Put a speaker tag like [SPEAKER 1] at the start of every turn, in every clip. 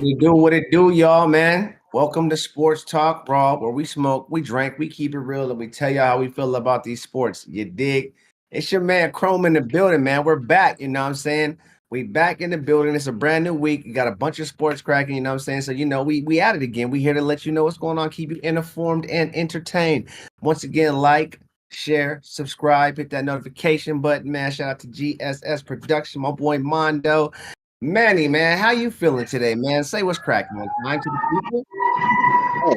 [SPEAKER 1] We do what it do, y'all, man. Welcome to Sports Talk Raw, where we smoke, we drink, we keep it real, and we tell y'all how we feel about these sports. You dig? It's your man Chrome in the building, man. We're back, you know what I'm saying? We back in the building. It's a brand new week. We got a bunch of sports cracking, you know what I'm saying? So, we at it again. We here to let you know what's going on, keep you informed and entertained. Once again, like, share, subscribe, hit that notification button, man. Shout out to GSS Production, my boy Mondo. Manny, man, how you feeling today, man? Say what's cracking, man. Mind to the people.
[SPEAKER 2] Hey,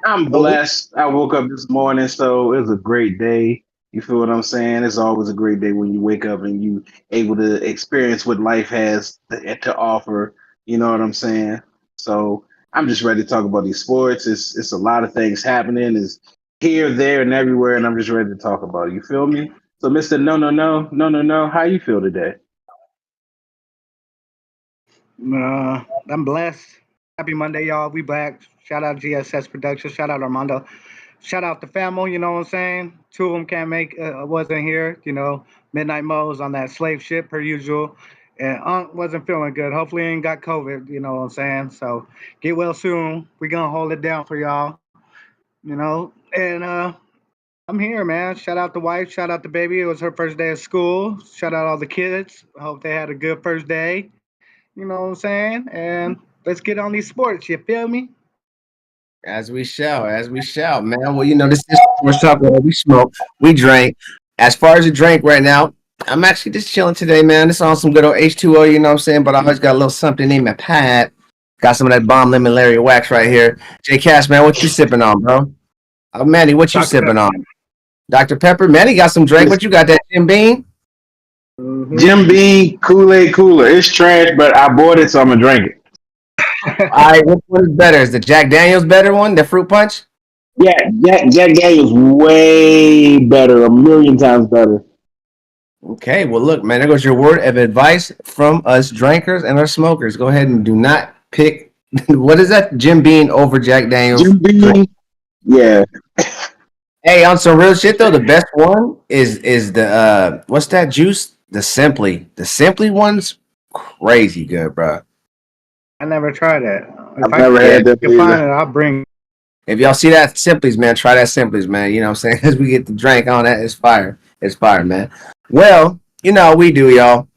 [SPEAKER 2] I'm blessed. I woke up this morning, so it was a great day. You feel what I'm saying? It's always a great day when you wake up and you able to experience what life has to offer. You know what I'm saying? So I'm just ready to talk about these sports. It's a lot of things happening. It's here, there, and everywhere, and I'm just ready to talk about it. You feel me? So, Mr. No, how you feel today?
[SPEAKER 3] I'm blessed. Happy Monday, y'all. We back. Shout out GSS Production. Shout out Armando. Shout out the family. You know what I'm saying? Two of them can't make. Wasn't here. Midnight Mo's on that slave ship per usual, and Unc wasn't feeling good. Hopefully, he ain't got COVID. You know what I'm saying? So get well soon. We gonna hold it down for y'all. And I'm here, man. Shout out the wife. Shout out the baby. It was her first day of school. Shout out all the kids. I hope they had a good first day. You know what I'm saying? And let's get on these sports. You feel me?
[SPEAKER 1] As we shall, man. Well, this is Sports Talk where we smoke, we drink. As far as the drink right now, I'm actually just chilling today, man. It's on some good old H2O, you know what I'm saying? But I always got a little something in my pad. Got some of that bomb lemon Larry wax right here. J Cash, man, what you sipping on, bro? Oh, Manny, what you
[SPEAKER 3] Dr.
[SPEAKER 1] sipping
[SPEAKER 3] Pepper.
[SPEAKER 1] on? Dr. Pepper, Manny got some drink. What you got, that Jim Bean?
[SPEAKER 2] Jim Beam Kool-Aid Cooler. It's trash, but I bought it, so I'm gonna drink it.
[SPEAKER 1] All right, which one is better? Is the Jack Daniels better one, the fruit punch?
[SPEAKER 2] Yeah, Jack Daniels way better, a million times better.
[SPEAKER 1] Okay, well, look, man, there goes your word of advice from us drinkers and our smokers. Go ahead and do not pick, what is that? Jim Bean over Jack Daniels.
[SPEAKER 2] Jim Beam, yeah.
[SPEAKER 1] Hey, on some real shit though, the best one is the what's that juice? The Simply. The Simply one's crazy good, bro.
[SPEAKER 3] I never tried it. If
[SPEAKER 2] I've
[SPEAKER 3] I
[SPEAKER 2] never had that
[SPEAKER 3] can find
[SPEAKER 2] either.
[SPEAKER 3] it, I'll bring.
[SPEAKER 1] If y'all see that Simplies, man, try that Simplies, man. You know what I'm saying? As we get the drink on that, it's fire. It's fire, man. Well, you know, we do, y'all.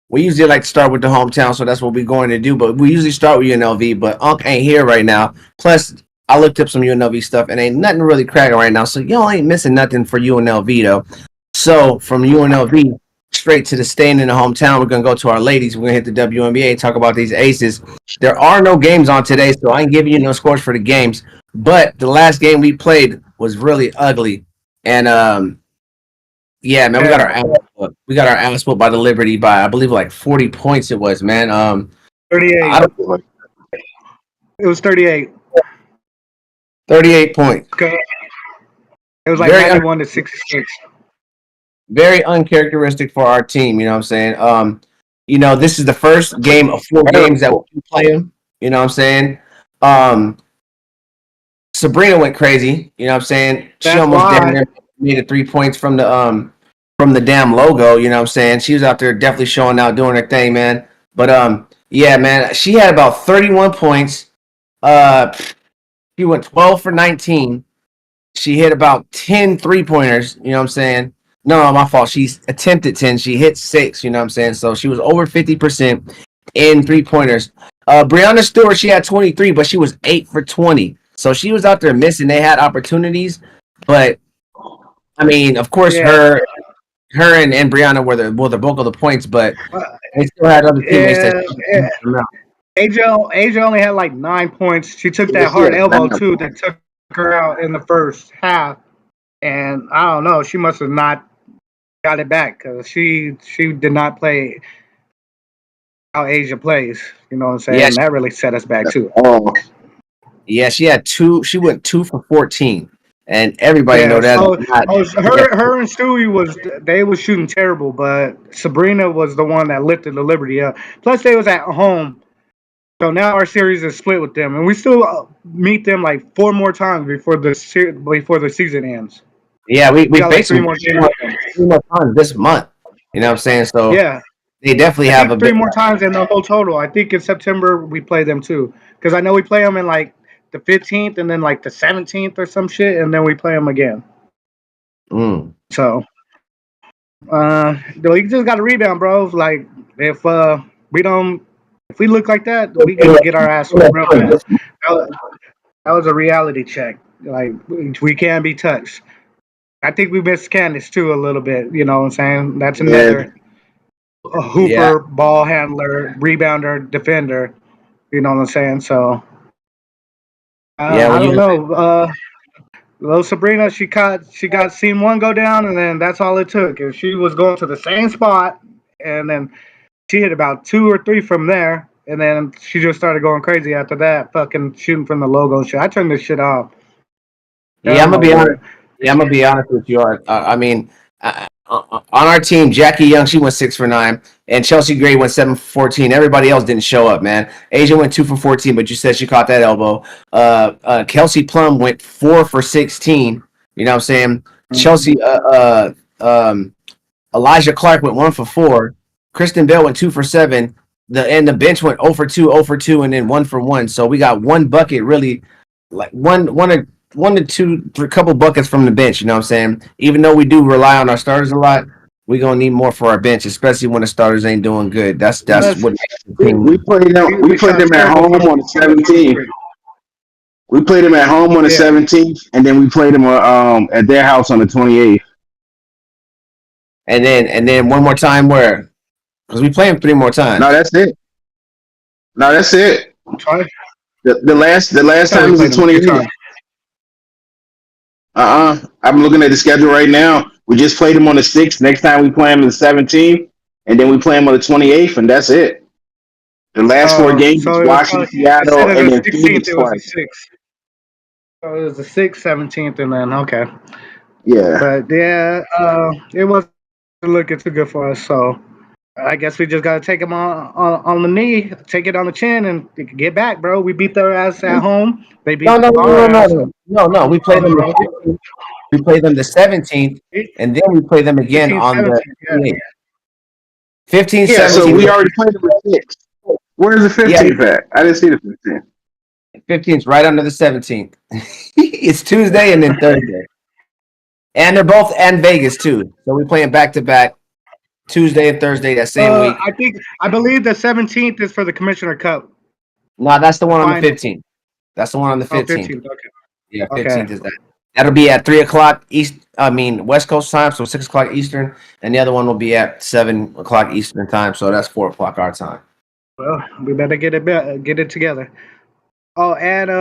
[SPEAKER 1] We usually like to start with the hometown, so that's what we're going to do. But we usually start with UNLV, but Unc ain't here right now. Plus, I looked up some UNLV stuff, and ain't nothing really cracking right now. So y'all ain't missing nothing for UNLV, though. So from UNLV straight to the staying in the hometown, we're going to go to our ladies. We're going to hit the WNBA, talk about these aces. There are no games on today, so I ain't giving you no scores for the games. But the last game we played was really ugly. And yeah, man, we got our ass whooped. We got our ass whooped by the Liberty by I believe like 40 points it was, man.
[SPEAKER 3] 38. It was 38.
[SPEAKER 1] 38 points.
[SPEAKER 3] Okay. It was like 91 to 66.
[SPEAKER 1] Very uncharacteristic for our team, you know what I'm saying? You know, this is the first game of 4 games that we play them, you know what I'm saying? Sabrina went crazy, you know what I'm saying? She almost damn near made it 3 points from the damn logo, you know what I'm saying? She was out there definitely showing out, doing her thing, man. But yeah, man, she had about 31 points. She went 12 for 19. She hit about 10 3-pointers, you know what I'm saying? No, my fault. She attempted 10. She hit 6, you know what I'm saying? So she was over 50% in 3-pointers. Brianna Stewart, she had 23, but she was 8 for 20. So she was out there missing. They had opportunities, but I mean, of course, her and Brianna were the bulk of the points, but they still had other teammates that.
[SPEAKER 3] Asia only had like 9 points. She took that hard elbow too that took her out in the first half, and I don't know. She must have not got it back because she did not play how Asia plays. You know what I'm saying? Yeah, that really set us back too.
[SPEAKER 1] Yeah, she had 2. She went 2 for 14, and everybody know that.
[SPEAKER 3] So her and Stewie was shooting terrible, but Sabrina was the one that lifted the Liberty up. Plus, they was at home. So now our series is split with them, and we still meet them like 4 more times before the season ends.
[SPEAKER 1] Yeah, we face them 3 more times this month. You know what I'm saying? So
[SPEAKER 3] yeah,
[SPEAKER 1] they definitely have
[SPEAKER 3] 3 more times in the whole total. I think in September we play them too, because I know we play them in like the 15th and then like the 17th or some shit, and then we play them again. So, you just got to rebound, bro. Like if we look like that, we can get our ass real fast. That was a reality check. Like we can't be touched. I think we missed Candace too a little bit. You know what I'm saying? That's another hooper, ball handler, rebounder, defender. You know what I'm saying? So I don't know. Little Sabrina, she got scene 1 go down, and then that's all it took. If she was going to the same spot, and then she hit about 2 or 3 from there, and then she just started going crazy after that, fucking shooting from the logo and shit. I turned this shit off.
[SPEAKER 1] Yeah, I'm gonna be honest. Yeah, I'm gonna be honest with you. I mean, on our team, Jackie Young, she went 6 for 9, and Chelsea Gray went 7 for 14. Everybody else didn't show up, man. Asia went 2 for 14, but you said she caught that elbow. Kelsey Plum went 4 for 16. You know what I'm saying? Chelsea, Elijah Clark went 1 for 4. Kristen Bell went 2 for 7. The bench went 0 for 2, 0 for 2, and then 1 for 1. So we got one bucket, really, like one to two, a couple buckets from the bench. You know what I'm saying? Even though we do rely on our starters a lot, we're gonna need more for our bench, especially when the starters ain't doing good. That's what
[SPEAKER 2] we played them. We played them at home on the 17th. We played them at home on the 17th, and then we played them at their house on the 28th.
[SPEAKER 1] And then one more time where? Because we play them 3 more times.
[SPEAKER 2] No, that's it. The last time was the 28th. I'm looking at the schedule right now. We just played them on the 6th. Next time we play them on the 17th, and then we play them on the 28th, and that's it. The last 4 games was Washington, Seattle, and then Phoenix twice.
[SPEAKER 3] So it was the 6th, 17th, and then okay.
[SPEAKER 2] Yeah.
[SPEAKER 3] But yeah, it wasn't looking too good for us. So I guess we just gotta take them on the knee, take it on the chin, and get back, bro. We beat their ass at home. They beat
[SPEAKER 1] no. We played them. We played them the 17th, and then we play them again on the 15th. 17th.
[SPEAKER 2] So we already played them the 6th. Where's the 15th at? I didn't see the 15th.
[SPEAKER 1] 15th right under the 17th. It's Tuesday and then Thursday. And they're both and Vegas too. So we playing back to back Tuesday and Thursday that same week.
[SPEAKER 3] I believe the 17th is for the Commissioner Cup.
[SPEAKER 1] No, that's the one on the
[SPEAKER 3] Final.
[SPEAKER 1] 15th. That's the one on the 15th.
[SPEAKER 3] 15th. Okay.
[SPEAKER 1] Yeah, 15th is that. That'll be at 3:00 West Coast time, so 6:00 Eastern, and the other one will be at 7:00 Eastern time, so that's 4:00 our time.
[SPEAKER 3] Well, we better get it together. Oh, and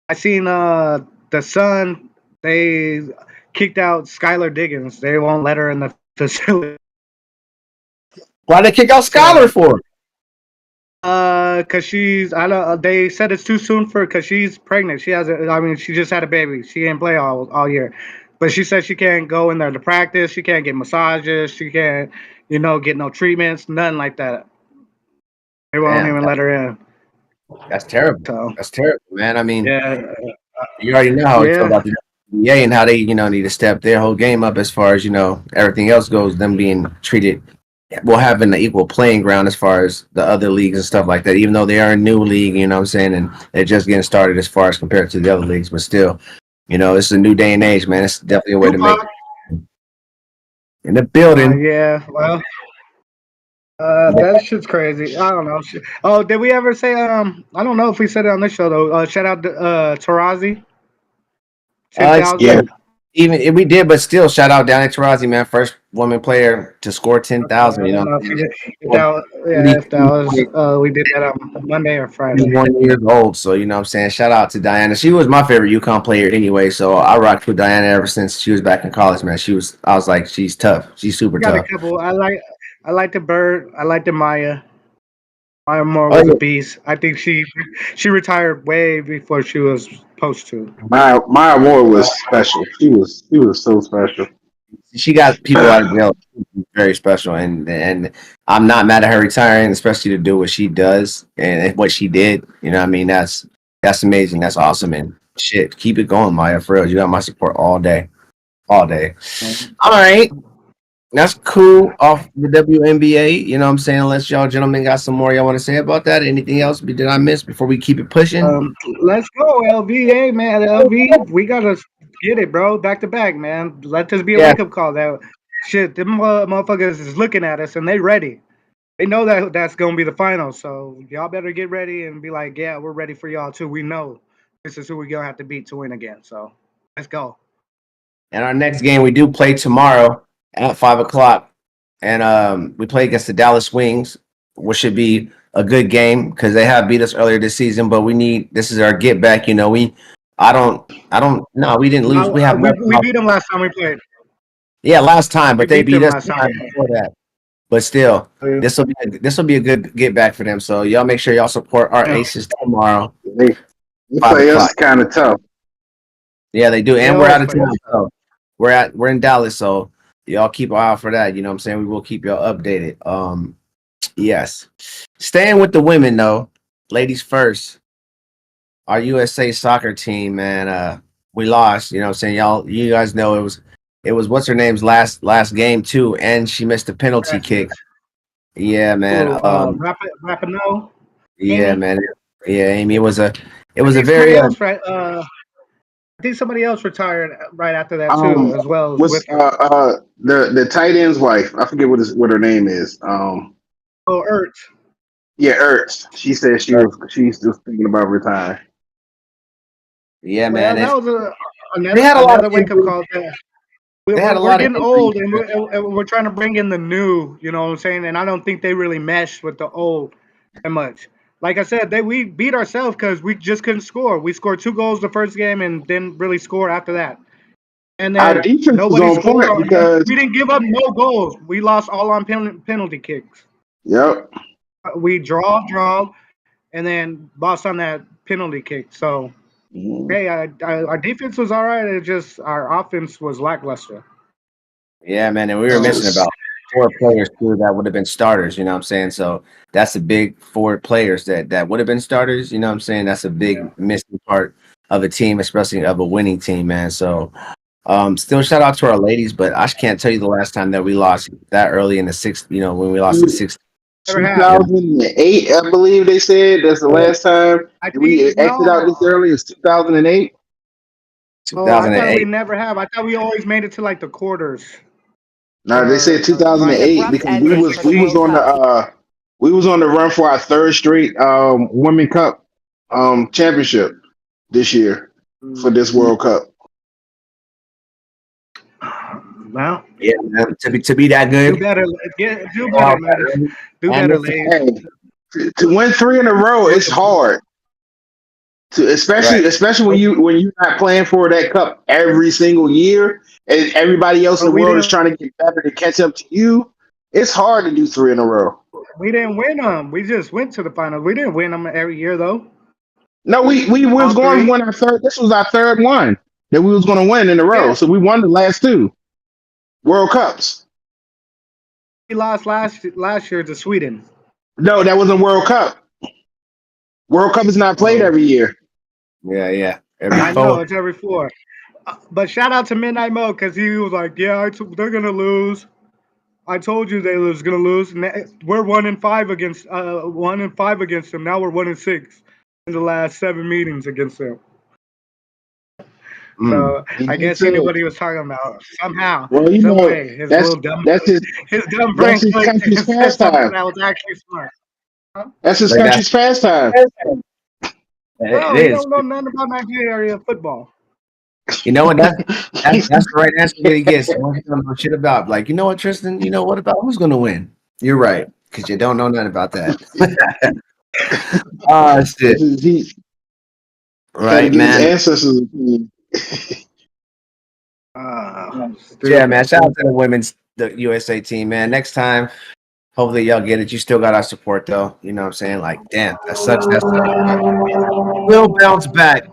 [SPEAKER 3] I seen the Sun. They kicked out Skylar Diggins. They won't let her in the facility.
[SPEAKER 1] Why they kick out Skylar for?
[SPEAKER 3] Cause I don't. They said it's too soon cause she's pregnant. She just had a baby. She didn't play all year, but she said she can't go in there to practice. She can't get massages. She can't, get no treatments, nothing like that. They won't even let her in.
[SPEAKER 1] That's terrible.
[SPEAKER 3] So,
[SPEAKER 1] that's terrible, man. I mean,
[SPEAKER 3] yeah,
[SPEAKER 1] you already know how we feel about the WNBA and how they, need to step their whole game up as far as everything else goes. Them being treated. Well, having the equal playing ground as far as the other leagues and stuff like that, even though they are a new league, you know what I'm saying, and they're just getting started as far as compared to the other leagues, but still, it's a new day and age, man. It's definitely a way to make it. In the building.
[SPEAKER 3] Yeah, well, that shit's crazy. I don't know. Oh, did we ever say, I don't know if we said it on this show, though. Shout out to Tarazi. 10,000.
[SPEAKER 1] Yeah. Even if we did, but still, shout out Down at Tarazi, man. First woman player to score 10,000.
[SPEAKER 3] If that was we did that on Monday or Friday.
[SPEAKER 1] 1 year old, so you know what I'm saying. Shout out to Diana. She was my favorite UConn player anyway. So I rocked with Diana ever since she was back in college, man. I was like, she's tough. She's super tough.
[SPEAKER 3] A couple. I like the Bird. I like the Maya. Maya Moore was a beast. I think she retired way before she was supposed to.
[SPEAKER 2] Maya Moore was special. She was so special.
[SPEAKER 1] She got people out of jail. Very special, and I'm not mad at her retiring, especially to do what she does and what she did. You know what I mean? That's amazing. That's awesome, and shit, keep it going, Maya. For real, you got my support all day. All right. That's cool off the WNBA. You know what I'm saying? Unless y'all gentlemen got some more y'all want to say about that. Anything else did I miss before we keep it pushing?
[SPEAKER 3] Let's go, LVA, man. LV, we got to get it, bro. Back to back, man. Let this be a wake-up call. That shit, them motherfuckers is looking at us, and they ready. They know that's going to be the final, so y'all better get ready and be like, yeah, we're ready for y'all, too. We know this is who we're going to have to beat to win again, so let's go.
[SPEAKER 1] And our next game, we do play tomorrow at 5:00, and we play against the Dallas Wings, which should be a good game because they have beat us earlier this season. But this is our get back. We didn't lose.
[SPEAKER 3] We beat them last time we played.
[SPEAKER 1] Yeah, last time, but they beat us time before that. But still, this will be a good get back for them. So y'all make sure y'all support our Aces tomorrow.
[SPEAKER 2] They play us kind of tough.
[SPEAKER 1] Yeah, they do, and we're out of town. So we're in Dallas, so. Y'all keep an eye out for that. You know what I'm saying? We will keep y'all updated. Yes. Staying with the women, though. Ladies first. Our USA soccer team, man. We lost. You know what I'm saying? You guys know it was what's her name's last game, too, and she missed a penalty kick. Yeah, man.
[SPEAKER 3] Rapinoe?
[SPEAKER 1] Yeah, Amy? Man. Yeah, Amy. It was a very
[SPEAKER 3] I think somebody else retired right after that too, as well.
[SPEAKER 2] What's the tight end's wife? I forget what her name is.
[SPEAKER 3] Ertz.
[SPEAKER 2] Yeah, Ertz. She said she's just thinking about retiring.
[SPEAKER 1] Yeah, man.
[SPEAKER 3] That was another wake up call. We're getting old, and we're trying to bring in the new. You know what I'm saying? And I don't think they really mesh with the old that much. Like I said, we beat ourselves because we just couldn't score. We scored 2 goals the first game and didn't really score after that. And then
[SPEAKER 2] our defense was on point because
[SPEAKER 3] we didn't give up no goals. We lost all on penalty kicks.
[SPEAKER 2] Yep.
[SPEAKER 3] We draw, and then lost on that penalty kick. So, hey, our defense was all right. It just our offense was lackluster.
[SPEAKER 1] Yeah, man, and we were missing about 4 players too that would have been starters, you know what I'm saying? So that's a big 4 players that would have been starters, you know what I'm saying? That's a big missing part of a team, especially of a winning team, man. So still shout out to our ladies, but I can't tell you the last time that we lost that early in the 6th, when we lost the 6th.
[SPEAKER 2] 2008, I believe they said that's the last time we exited out this early. It's 2008.
[SPEAKER 3] Oh, I thought
[SPEAKER 1] 2008.
[SPEAKER 3] we never have. I thought we always made it to like the quarters.
[SPEAKER 2] No, they said
[SPEAKER 3] Or finals.
[SPEAKER 2] 2008 because we was on the run for our third straight Women Cup championship this year for this World Cup.
[SPEAKER 3] Well,
[SPEAKER 1] Yeah, man. To be that
[SPEAKER 3] do
[SPEAKER 1] good.
[SPEAKER 3] better. Do better, man. Do better, ladies.
[SPEAKER 2] Hey, to win 3 in a row, it's hard. Especially when you're not playing for that cup every single year, and everybody else in the world is trying to get better to catch up to you. It's hard to do 3 in a row.
[SPEAKER 3] We didn't win them. We just went to the finals. We didn't win them every year though.
[SPEAKER 2] No, we was going to win our third. This was our third one that we was going to win in a row. Yeah. So we won the last 2 World Cups.
[SPEAKER 3] We lost last year to Sweden.
[SPEAKER 2] No, that wasn't World Cup. World Cup is not played every year.
[SPEAKER 1] Yeah.
[SPEAKER 3] I know it's every 4. But shout out to Midnight Mo because he was like, "Yeah, they're gonna lose. I told you they was gonna lose. We're 1-5 against 1-5 against them. Now we're 1-6 in the last 7 meetings against them." So I guess he knew what he was talking about somehow.
[SPEAKER 2] Well,
[SPEAKER 3] some way, his little dumb, his dumb brain
[SPEAKER 2] country's pastime.
[SPEAKER 3] That was actually smart. Huh?
[SPEAKER 2] That's his country's pastime.
[SPEAKER 3] Bro, he don't know nothing about Nigeria football.
[SPEAKER 1] You know what? That's the right answer that he gets. What he don't know shit about. Like, you know what, Tristan? You know what about who's going to win? You're right, because you don't know nothing about that. Oh shit! Right, man.
[SPEAKER 2] His ancestors.
[SPEAKER 1] Yeah, man. Shout out to the USA team, man. Next time, hopefully y'all get it. You still got our support, though. You know what I'm saying? Like, damn, that sucks. We'll bounce back.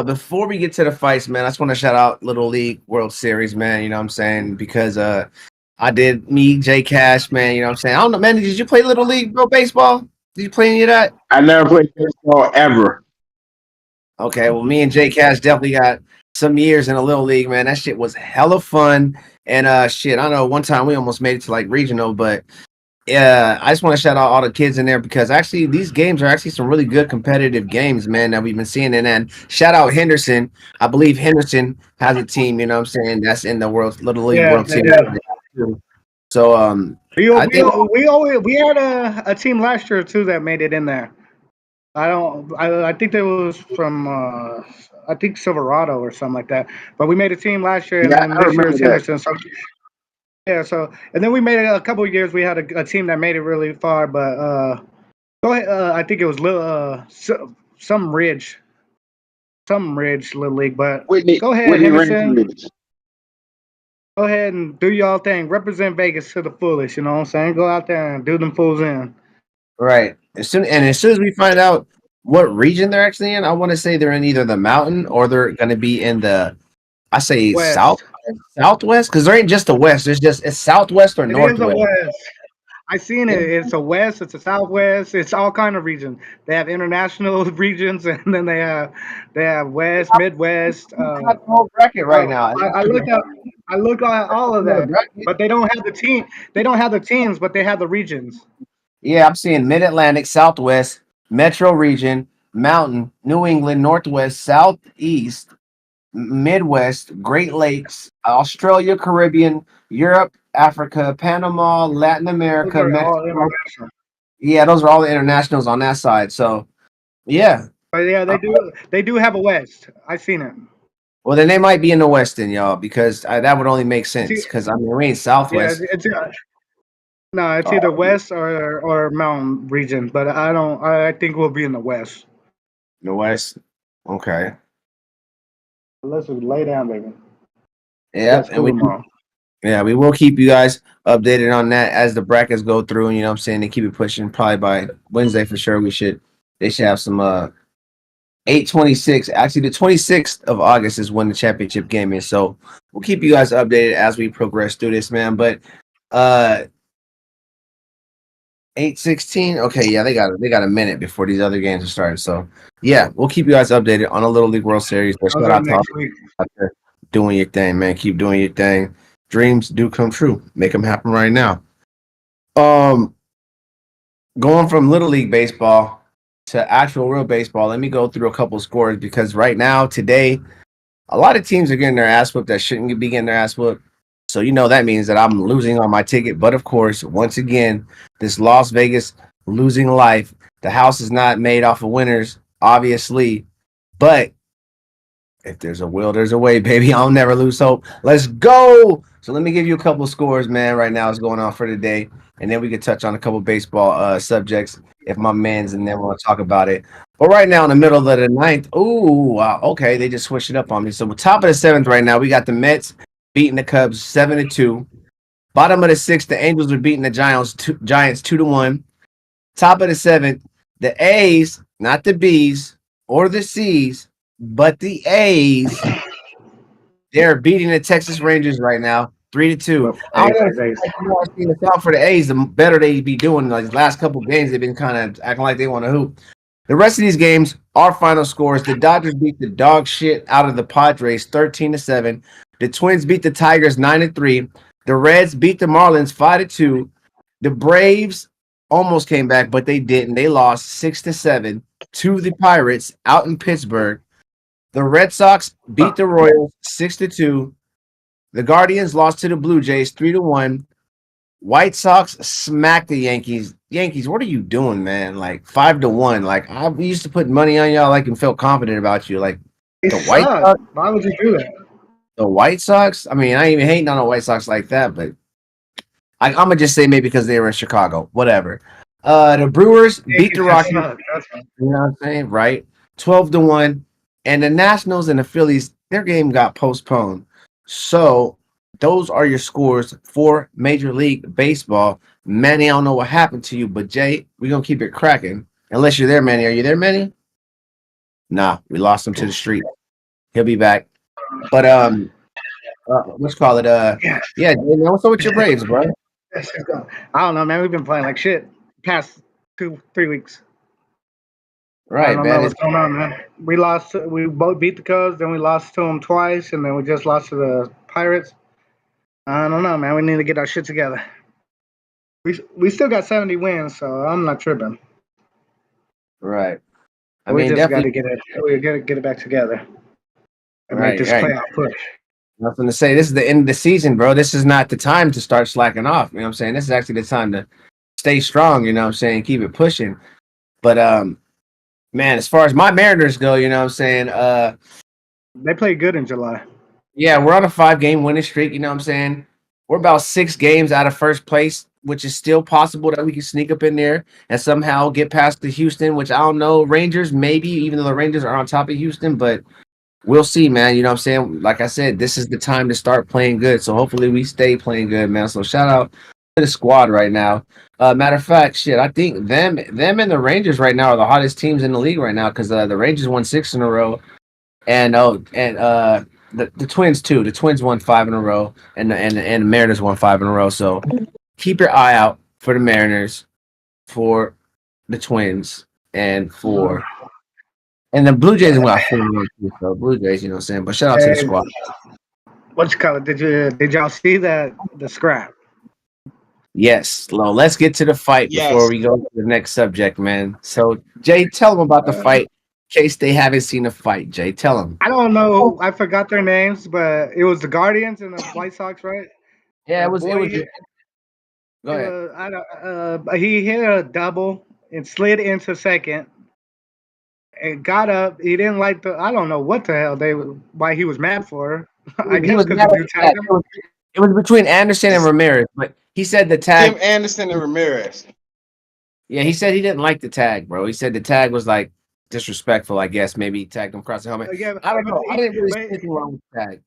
[SPEAKER 1] Before we get to the fights, man, I just want to shout out Little League World Series, man. You know what I'm saying? Because I did meet Jay Cash, man. You know what I'm saying? I don't know, man. Did you play Little League, bro? Baseball? Did you play any of that?
[SPEAKER 2] I never played baseball ever.
[SPEAKER 1] Okay, well, me and Jay Cash definitely got some years in a Little League, man. That shit was hella fun. And shit, I know one time we almost made it to like regional, but yeah, I just want to shout out all the kids in there because actually these games are actually some really good competitive games, man, that we've been seeing. And then shout out Henderson. I believe Henderson has a team, you know what I'm saying, that's in the Little League World Series. So
[SPEAKER 3] we had a team last year too that made it in there. I think there was from I think Silverado or something like that. But we made a team last year, and then this year it's Henderson. So yeah, so and then we made it a couple of years. We had a team that made it really far, but go ahead. I think it was some Ridge Little League. But go ahead, Henderson. Go ahead and do y'all thing. Represent Vegas to the fullest. You know what I'm saying? Go out there and do them fools in.
[SPEAKER 1] Right. As soon as we find out what region they're actually in, I want to say they're in either the mountain or they're going to be in the, I say
[SPEAKER 3] West.
[SPEAKER 1] southwest, because there ain't just the west. It's southwest or northwest.
[SPEAKER 3] It is a west. I seen it. It's a west. It's a southwest. It's all kind of regions. They have international regions, and then they have west, midwest.
[SPEAKER 1] The whole bracket right now.
[SPEAKER 3] I looked at all of that, but they don't have the team. They don't have the teams, but they have the regions.
[SPEAKER 1] Yeah, I'm seeing Mid-Atlantic, Southwest, Metro Region, Mountain, New England, Northwest, Southeast, Midwest, Great Lakes, Australia, Caribbean, Europe, Africa, Panama, Latin America, Mexico. Yeah, those are all the internationals on that side. So, yeah.
[SPEAKER 3] But yeah, they do have a West. I've seen it.
[SPEAKER 1] Well, then they might be in the West, then, y'all, because that would only make sense. Because I mean, we ain't Southwest.
[SPEAKER 3] Yeah, no, it's either West or Mountain region, but I think we'll be in the West.
[SPEAKER 1] The West, okay.
[SPEAKER 3] Let's lay down, baby.
[SPEAKER 1] Yeah, and we will keep you guys updated on that as the brackets go through, and you know what I'm saying, they keep it pushing. Probably by Wednesday for sure. They should have some 8/26. Actually, the 26th of August is when the championship game is. So we'll keep you guys updated as we progress through this, man. But 8/16. Okay, yeah, they got a minute before these other games are started. So yeah, we'll keep you guys updated on a Little League World Series. But shout out to doing your thing, man. Keep doing your thing. Dreams do come true. Make them happen right now. Going from Little League baseball to actual real baseball, let me go through a couple scores because right now, today, a lot of teams are getting their ass whooped that shouldn't be getting their ass whooped. So that means that I'm losing on my ticket. But of course, once again, this Las Vegas losing life. The house is not made off of winners, obviously. But if there's a will, there's a way, baby. I'll never lose hope. Let's go. So let me give you a couple of scores, man. Right now is going on for today, and then we can touch on a couple of baseball subjects if my man's in there want to talk about it. But right now in the middle of the ninth, ooh, wow, okay, they just switched it up on me. So top of the seventh right now, we got the Mets beating the Cubs 7-2. Bottom of the sixth, the Angels are beating the Giants 2-1. Top of the seventh, the A's, not the B's or the C's, but the A's, they're beating the Texas Rangers right now, 3-2. I don't know. The more I see the for the A's, the better they be doing. Like the last couple of games, they've been kind of acting like they want to hoop. The rest of these games, our final scores: the Dodgers beat the dog shit out of the Padres, 13-7. The Twins beat the Tigers 9-3. The Reds beat the Marlins 5-2. The Braves almost came back, but they didn't. They lost 6-7 to the Pirates out in Pittsburgh. The Red Sox beat the Royals 6-2. The Guardians lost to the Blue Jays 3-1. White Sox smacked the Yankees. Yankees, what are you doing, man? Like 5-1. Like we used to put money on y'all, like and felt confident about you. Like the White Sox.
[SPEAKER 3] Why would you do that?
[SPEAKER 1] The White Sox. I mean, I ain't even hating on the White Sox like that, but I'm gonna just say maybe because they were in Chicago. Whatever. The Brewers beat the Rockies. You know what I'm saying, right? 12-1. And the Nationals and the Phillies, their game got postponed. So those are your scores for Major League Baseball. Manny, I don't know what happened to you, but Jay, we're going to keep it cracking. Unless you're there, Manny. Are you there, Manny? Nah, we lost him to the street. He'll be back. But let's call it yeah, Jay, what's up with your Braves, bro?
[SPEAKER 3] I don't know, man. We've been playing like shit past 2-3 weeks.
[SPEAKER 1] Right,
[SPEAKER 3] I don't know what's going on, man. We lost. We both beat the Cubs, then we lost to them twice, and then we just lost to the Pirates. I don't know, man. We need to get our shit together. We still got 70 wins, so I'm not tripping.
[SPEAKER 1] Right.
[SPEAKER 3] We just got to get it. We got to get it back together and make this playoff push.
[SPEAKER 1] Nothing to say. This is the end of the season, bro. This is not the time to start slacking off. You know what I'm saying? This is actually the time to stay strong. You know what I'm saying? Keep it pushing. But man, as far as my Mariners go, you know what I'm saying?
[SPEAKER 3] They played good in July.
[SPEAKER 1] Yeah, we're on a 5-game winning streak, you know what I'm saying? We're about 6 games out of first place, which is still possible that we can sneak up in there and somehow get past the Houston, which I don't know, Rangers, maybe, even though the Rangers are on top of Houston, but we'll see, man. You know what I'm saying? Like I said, this is the time to start playing good, so hopefully we stay playing good, man. So shout out to the squad right now. Matter of fact, shit, I think them and the Rangers right now are the hottest teams in the league right now because the Rangers won 6 in a row, and the Twins too. The Twins won 5 in a row, and the Mariners won 5 in a row. So keep your eye out for the Mariners, for the Twins, and the Blue Jays went 4 in a row too. So Blue Jays, you know what I'm saying. But shout out to the squad.
[SPEAKER 3] What you call it? Did y'all see the scrap?
[SPEAKER 1] Yes. Well, let's get to the fight before we go to the next subject, man. So Jay, tell them about the fight. In case they haven't seen the fight, Jay, tell them.
[SPEAKER 3] I don't know. I forgot their names, but it was the Guardians and the White Sox, right?
[SPEAKER 1] Yeah, it was. Go ahead.
[SPEAKER 3] He hit a double and slid into second and got up. He didn't like I don't know what the hell why he was mad for. I guess because you tagged him.
[SPEAKER 1] It was between Anderson and Ramirez, but he said the tag.
[SPEAKER 4] Tim Anderson and Ramirez.
[SPEAKER 1] Yeah, he said he didn't like the tag, bro. He said the tag was like disrespectful. I guess maybe he tagged him across the helmet.
[SPEAKER 3] Yeah,
[SPEAKER 1] I don't know. I didn't really see anything wrong with the tag.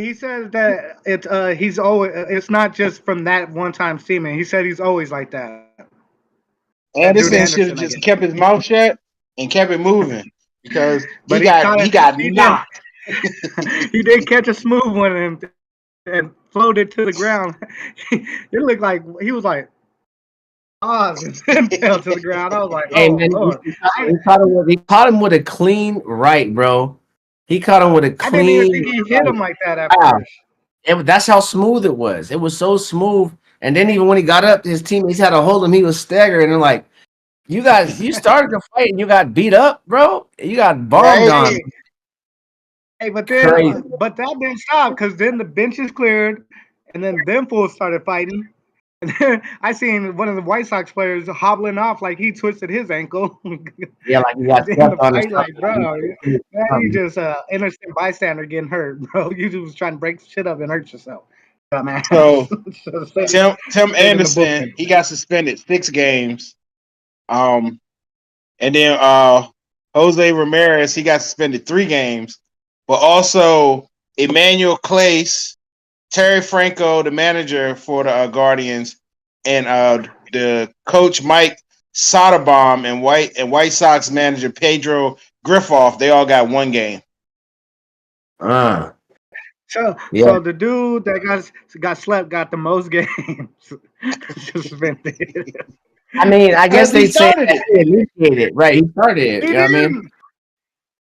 [SPEAKER 3] He says that he's always. It's not just from that one time semen. He said he's always like that.
[SPEAKER 4] Anderson should have just kept his mouth shut and kept it moving because he got knocked.
[SPEAKER 3] He did catch a smooth one and floated to the ground. It looked like he was like, and fell to the ground. I was like, oh, hey, Lord.
[SPEAKER 1] He caught him with a clean right, bro. He caught him with a clean.
[SPEAKER 3] I didn't even think he hit him like that at first.
[SPEAKER 1] That's how smooth it was. It was so smooth. And then even when he got up, his teammates had to hold him. He was staggering and like, You guys, you started the fight and you got beat up, bro. You got bombed
[SPEAKER 4] Right?
[SPEAKER 1] on.
[SPEAKER 3] Hey, but
[SPEAKER 1] Crazy.
[SPEAKER 3] that didn't stop because then the benches cleared, and then them fools started fighting. And then I seen one of the White Sox players hobbling off like he twisted his ankle.
[SPEAKER 1] Yeah, like you got
[SPEAKER 3] In the
[SPEAKER 1] stepped on or
[SPEAKER 3] fight, like, bro, man, you
[SPEAKER 1] something.
[SPEAKER 3] just innocent bystander getting hurt, bro. You just was trying to break shit up and hurt yourself, dumbass.
[SPEAKER 4] So
[SPEAKER 3] So stay
[SPEAKER 4] Tim
[SPEAKER 3] in the
[SPEAKER 4] Anderson,
[SPEAKER 3] bullpen.
[SPEAKER 4] he got suspended 6 games. And then Jose Ramirez, he got suspended 3 games. But also Emmanuel Clace, Terry Franco, the manager for the Guardians, and the coach Mike Soderbaum and White Sox manager Pedro Griffoff, they all got 1 game.
[SPEAKER 3] So
[SPEAKER 1] Yeah.
[SPEAKER 3] the dude that got slept got the most games suspended.
[SPEAKER 1] I mean, I guess
[SPEAKER 4] He
[SPEAKER 1] they say
[SPEAKER 4] started it.
[SPEAKER 1] he initiated it, right? He started it.
[SPEAKER 3] He
[SPEAKER 1] You know what I mean?
[SPEAKER 3] didn't.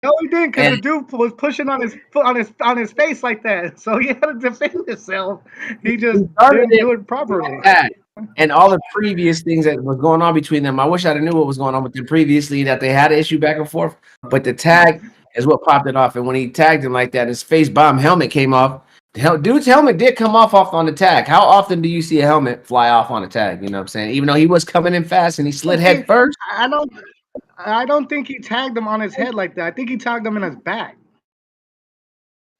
[SPEAKER 3] No, he didn't, because the
[SPEAKER 1] And
[SPEAKER 3] dude was pushing on his foot on his face like that. So he had to defend himself. He just
[SPEAKER 1] he started
[SPEAKER 3] didn't
[SPEAKER 1] it
[SPEAKER 3] do it properly.
[SPEAKER 1] like that. And all the previous things that was going on between them. I wish I'd have knew what was going on with them previously, that they had an issue back and forth. But the tag is what popped it off. And when he tagged him like that, his face bomb helmet came off. Dude's helmet did come off on the tag. How often do you see a helmet fly off on a tag? You know what I'm saying? Even though he was coming in fast and he slid head first.
[SPEAKER 3] I don't think he tagged him on his head like that. I think he tagged him in his back.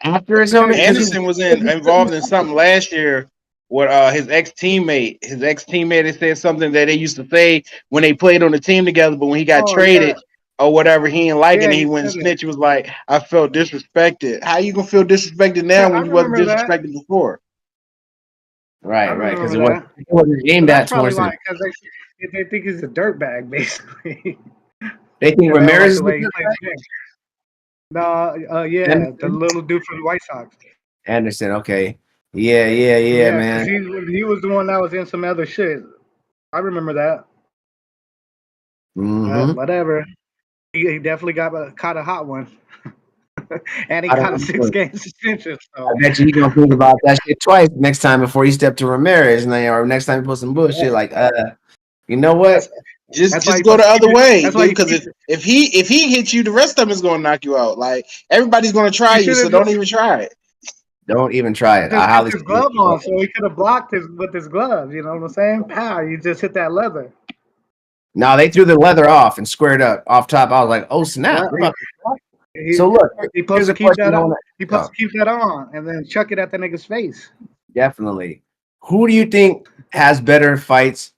[SPEAKER 1] After his helmet,
[SPEAKER 4] Anderson was involved in something last year with his ex teammate. His ex teammate said something that they used to say when they played on the team together, but when he got traded or whatever, he didn't like it, and he went and snitched. He was like, "I felt disrespected." How you gonna feel disrespected now when you wasn't disrespected before?
[SPEAKER 1] Right, because it wasn't aimed at towards him.
[SPEAKER 3] Because they think he's a dirtbag, basically.
[SPEAKER 1] They think Ramirez
[SPEAKER 3] like the way he plays the game. No, the little dude from the White Sox.
[SPEAKER 1] Anderson, okay. Yeah, man.
[SPEAKER 3] He was the one that was in some other shit. I remember that. Whatever. He definitely caught a hot one. And he got a 6-game suspension. So.
[SPEAKER 1] I bet you he's gonna think about that shit twice next time before he stepped to Ramirez, or next time he put some bullshit like, you know what?
[SPEAKER 4] Just go the other way, dude. Because if he hits you, the rest of them is gonna knock you out. Like everybody's gonna try you, so don't even try it.
[SPEAKER 1] Don't even try it.
[SPEAKER 3] I highly his glove on, so he could have blocked with his glove. You know what I'm saying? Pow! You just hit that leather.
[SPEAKER 1] No, they threw the leather off and squared up off top. I was like, oh snap! So look,
[SPEAKER 3] he supposed to keep that on. He supposed to keep that on and then chuck it at the nigga's face.
[SPEAKER 1] Definitely. Who do you think has better fights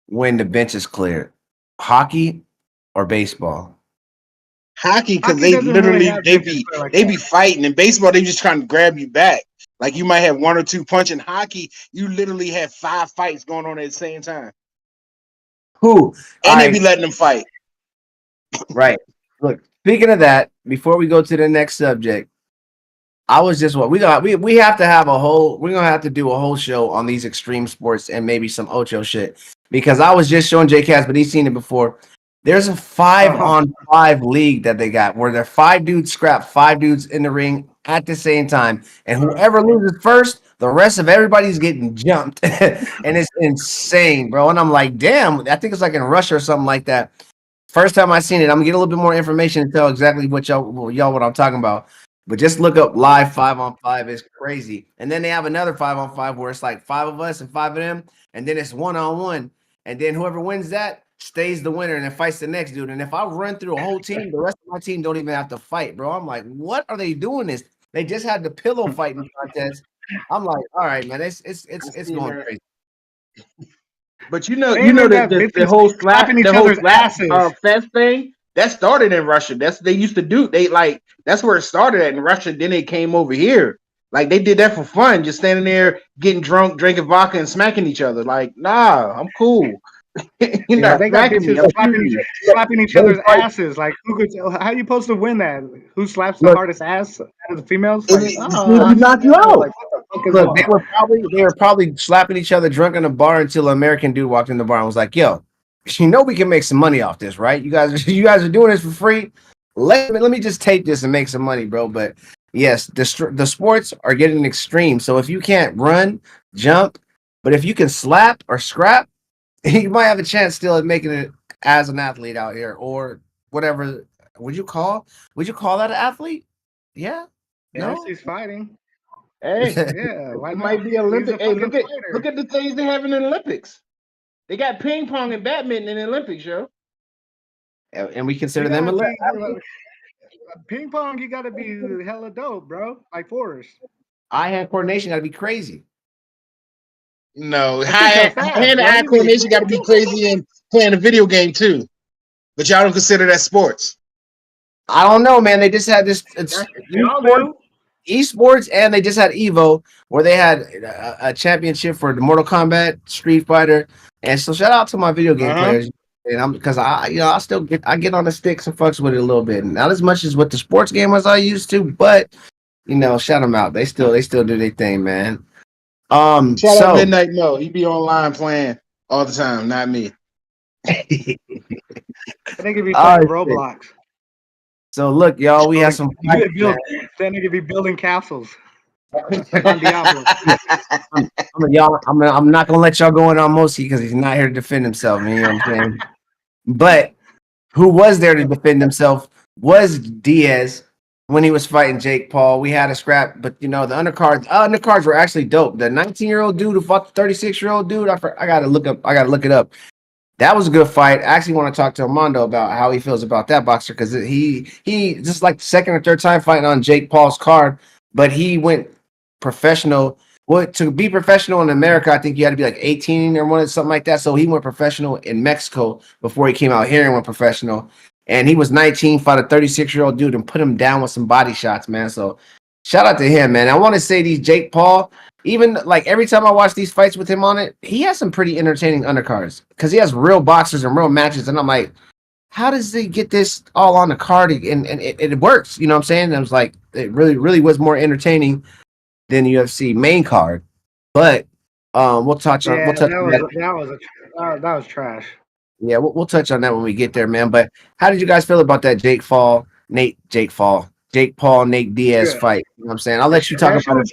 [SPEAKER 1] when the bench is cleared? Hockey or baseball?
[SPEAKER 4] Hockey, because they literally they be fighting. In baseball, they just trying to grab you back. Like you might have 1 or 2 punch. In hockey, you literally have 5 fights going on at the same time.
[SPEAKER 1] Who?
[SPEAKER 4] And they be letting them fight.
[SPEAKER 1] Right. Look, speaking of that, before we go to the next subject, I was just we have to have we're gonna have to do a whole show on these extreme sports and maybe some Ocho shit. Because I was just showing J Cass, but he's seen it before. There's a 5-on-5 league that they got where they're 5 dudes scrap 5 dudes in the ring at the same time. And whoever loses first, the rest of everybody's getting jumped. And it's insane, bro. And I'm like, damn, I think it's like in Russia or something like that. First time I seen it, I'm gonna get a little bit more information and tell exactly what what I'm talking about. But just look up live 5-on-5. It's crazy. And then they have another 5-on-5 where it's like 5 of us and 5 of them, and then it's 1-on-1. And then whoever wins that stays the winner and then fights the next dude. And if I run through a whole team, the rest of my team don't even have to fight, bro. I'm like, what are they doing this? They just had the pillow fighting contest. I'm like, all right, man, it's going crazy.
[SPEAKER 4] But you know that the whole fest thing that started in Russia. They used to do. That's where it started at in Russia. Then it came over here. Like they did that for fun, just standing there getting drunk, drinking vodka, and smacking each other. Like, nah, I'm cool. You're not smacking me.
[SPEAKER 3] Slapping each other's asses. Like, how you supposed to win that? Who slaps the hardest ass out of the females? Like,
[SPEAKER 4] knock you out.
[SPEAKER 3] Like,
[SPEAKER 1] look, they were probably slapping each other drunk in a bar until an American dude walked in the bar and was like, "Yo, you know we can make some money off this, right? You guys are doing this for free. Let me just tape this and make some money, bro." But yes, the sports are getting extreme. So if you can't run, jump, but if you can slap or scrap, you might have a chance still at making it as an athlete out here, or whatever. Would you call that an athlete? Yeah.
[SPEAKER 3] Yes,
[SPEAKER 1] No.
[SPEAKER 3] he's fighting.
[SPEAKER 4] Hey,
[SPEAKER 3] Yeah, why
[SPEAKER 4] it
[SPEAKER 3] not?
[SPEAKER 4] might be
[SPEAKER 3] He's
[SPEAKER 4] Olympic.
[SPEAKER 3] a
[SPEAKER 4] Hey,
[SPEAKER 3] fucking
[SPEAKER 4] look
[SPEAKER 3] fighter.
[SPEAKER 4] at the things they have in the Olympics. They got ping pong and badminton in the Olympics, yo.
[SPEAKER 1] And we
[SPEAKER 3] You
[SPEAKER 1] consider them
[SPEAKER 3] gotta
[SPEAKER 1] a
[SPEAKER 3] be ping pong. You gotta be hella dope, bro. Like Forrest.
[SPEAKER 1] eye hand coordination got to be crazy.
[SPEAKER 4] No,
[SPEAKER 3] That shit comes fast, bro.
[SPEAKER 4] hand-eye coordination got to be crazy in playing a video game too. But y'all don't consider that sports.
[SPEAKER 1] I don't know, man. They just had this
[SPEAKER 3] Y'all do.
[SPEAKER 1] esports, and they just had Evo, where they had a championship for the Mortal Kombat, Street Fighter, and so shout out to my video game players. And I'm because I still get on the sticks and fucks with it a little bit, not as much as with the sports game as I used to, but shout them out. They still do their thing, man.
[SPEAKER 4] Shout out Midnight Mo. He be online playing all the time, not me.
[SPEAKER 3] I think if be
[SPEAKER 1] Oh,
[SPEAKER 3] playing
[SPEAKER 1] shit.
[SPEAKER 3] Roblox.
[SPEAKER 1] So look, y'all, we have some fights, man.
[SPEAKER 3] Then nigga be building castles on Diablo.
[SPEAKER 1] I'm not gonna let y'all go in on Mosi because he's not here to defend himself. You know what I'm saying? But who was there to defend himself was Diaz when he was fighting Jake Paul. We had a scrap, but the undercards were actually dope. The 19-year-old dude who fought the 36-year-old dude, I gotta look it up. That was a good fight. I actually want to talk to Armando about how he feels about that boxer because he just like the second or third time fighting on Jake Paul's card, but he went professional. Well, to be professional in America, I think you had to be like 18 or something like that. So he went professional in Mexico before he came out here and went professional. And he was 19, fought a 36-year-old dude and put him down with some body shots, man. So shout out to him, man. I want to say these Jake Paul, even like every time I watch these fights with him on it, he has some pretty entertaining undercards because he has real boxers and real matches. And I'm like, how does he get this all on the card? And it works. You know what I'm saying? And I was like, it really, really was more entertaining than UFC main card. But we'll touch on
[SPEAKER 3] that was trash.
[SPEAKER 1] Yeah, we'll touch on that when we get there, man. But how did you guys feel about that Jake Paul, Nate Diaz fight? You know what I'm saying? I'll let you talk about it,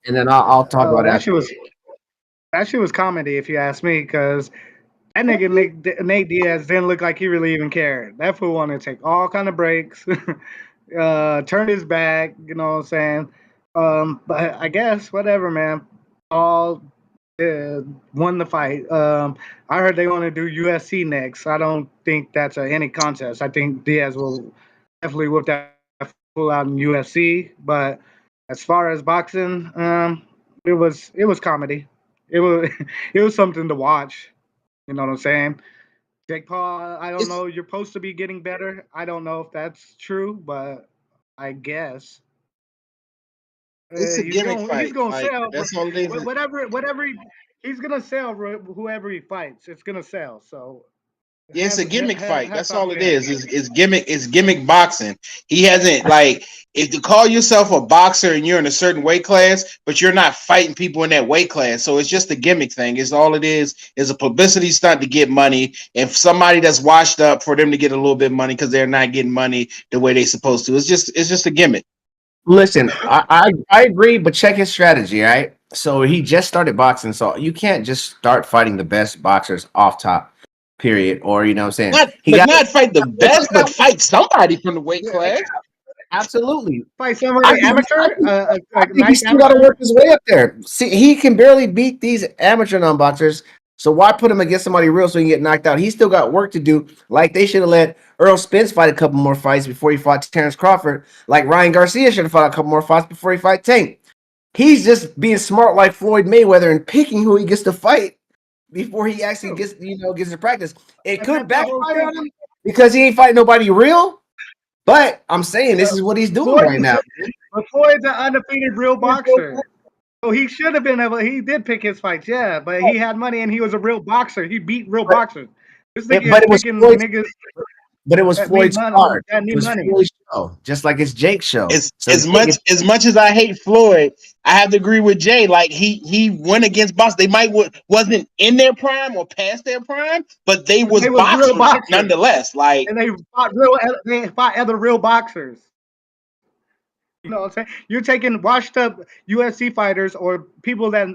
[SPEAKER 1] and then I'll talk about
[SPEAKER 3] that.
[SPEAKER 1] That
[SPEAKER 3] Shit was comedy, if you ask me, because that nigga Nate Diaz didn't look like he really even cared. That fool wanted to take all kind of breaks, turn his back. You know what I'm saying? But I guess whatever, man. All won the fight. I heard they want to do UFC next. I don't think that's any contest. I think Diaz will definitely whip that fool out in UFC. But as far as boxing, it was comedy. It was it was something to watch. You know what I'm saying? Jake Paul, I don't know. You're supposed to be getting better. I don't know if that's true, but I guess
[SPEAKER 4] It's a gimmick fight.
[SPEAKER 3] He's gonna
[SPEAKER 4] Like,
[SPEAKER 3] sell.
[SPEAKER 4] that's all it is.
[SPEAKER 3] Whatever he's gonna sell. Whoever he fights, it's gonna sell. So
[SPEAKER 4] yeah, it's a gimmick fight. That's all it
[SPEAKER 3] is.
[SPEAKER 4] is. It's gimmick. It's gimmick boxing. He hasn't if you call yourself a boxer and you're in a certain weight class, but you're not fighting people in that weight class. So it's just a gimmick thing. It's all it is a publicity stunt to get money. And somebody that's washed up for them to get a little bit of money because they're not getting money the way they're supposed to. It's just a gimmick.
[SPEAKER 1] Listen, I agree, but check his strategy, right? So he just started boxing, so you can't just start fighting the best boxers off top, period. Or you know what I'm saying?
[SPEAKER 4] Not fight the best, but fight somebody from the weight class.
[SPEAKER 1] Absolutely.
[SPEAKER 3] Fight somebody amateur.
[SPEAKER 1] I think he's still got to work his way up there. See, he can barely beat these amateur non-boxers. So why put him against somebody real so he can get knocked out? He's still got work to do. Like they should have let Earl Spence fight a couple more fights before he fought Terrence Crawford. Like Ryan Garcia should have fought a couple more fights before he fight Tank. He's just being smart like Floyd Mayweather and picking who he gets to fight before he actually gets to practice. It could backfire on him because he ain't fighting nobody real. But I'm saying this is what he's doing right now.
[SPEAKER 3] But Floyd's an undefeated real boxer. So he should have been able. He did pick his fights, yeah, but he had money and he was a real boxer. He beat real boxers. This nigga is picking niggas.
[SPEAKER 1] But it was Floyd's card. It was
[SPEAKER 3] money.
[SPEAKER 1] Floyd's show, just like it's Jake's show.
[SPEAKER 4] As much as I hate Floyd, I have to agree with Jay. Like he went against boxers. They might wasn't in their prime or past their prime, but they was boxers nonetheless. Like,
[SPEAKER 3] and they fought other real boxers. You know what I'm saying? You're taking washed up UFC fighters or people that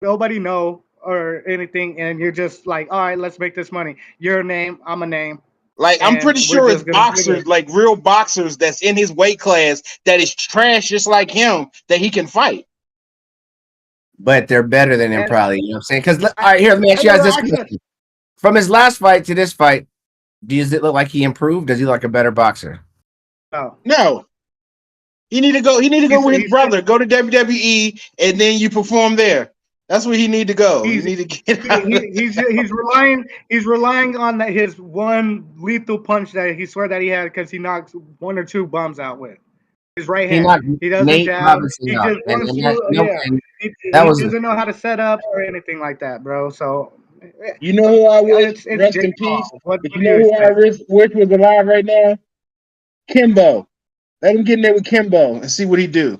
[SPEAKER 3] nobody know or anything, and you're just like, all right, let's make this money. You're a name, I'm a name,
[SPEAKER 4] Like I'm pretty
[SPEAKER 3] and we're
[SPEAKER 4] sure it's
[SPEAKER 3] just gonna do
[SPEAKER 4] boxers,
[SPEAKER 3] this.
[SPEAKER 4] like real boxers that's in his weight class that is trash just like him that he can fight.
[SPEAKER 1] but they're better than him,
[SPEAKER 3] And
[SPEAKER 1] probably. You know what I'm saying? Because all
[SPEAKER 3] I,
[SPEAKER 1] right, here, let me ask
[SPEAKER 3] I
[SPEAKER 1] you guys
[SPEAKER 3] never
[SPEAKER 1] this
[SPEAKER 3] actually,
[SPEAKER 1] question: from his last fight to this fight, does it look like he improved? Does he look like a better boxer?
[SPEAKER 3] no.
[SPEAKER 4] No, he need to go. He need to go with his
[SPEAKER 3] He's
[SPEAKER 4] brother. Go to WWE, and then you perform there. That's where he need to go. He
[SPEAKER 3] he's
[SPEAKER 4] need to get out.
[SPEAKER 3] he's relying on his one lethal punch that he swear that he had because he knocks one or two bums out with his right
[SPEAKER 1] He
[SPEAKER 3] hand.
[SPEAKER 1] knocked
[SPEAKER 3] He doesn't
[SPEAKER 1] Nate
[SPEAKER 3] jab.
[SPEAKER 1] Robinson
[SPEAKER 3] He
[SPEAKER 1] out,
[SPEAKER 3] just runs
[SPEAKER 1] and that,
[SPEAKER 3] through.
[SPEAKER 1] no,
[SPEAKER 3] Yeah,
[SPEAKER 1] and that
[SPEAKER 3] he
[SPEAKER 1] was
[SPEAKER 3] doesn't know how to set up or anything like that, bro. So
[SPEAKER 4] You know who I wish,
[SPEAKER 3] it's
[SPEAKER 4] rest in
[SPEAKER 3] Jake
[SPEAKER 4] peace.
[SPEAKER 3] Paul. What
[SPEAKER 4] But
[SPEAKER 3] what
[SPEAKER 4] you
[SPEAKER 3] do
[SPEAKER 4] know
[SPEAKER 3] you
[SPEAKER 4] who I
[SPEAKER 3] expect?
[SPEAKER 4] wish was alive right now? Kimbo. Let him get in there with Kimbo and see what he do.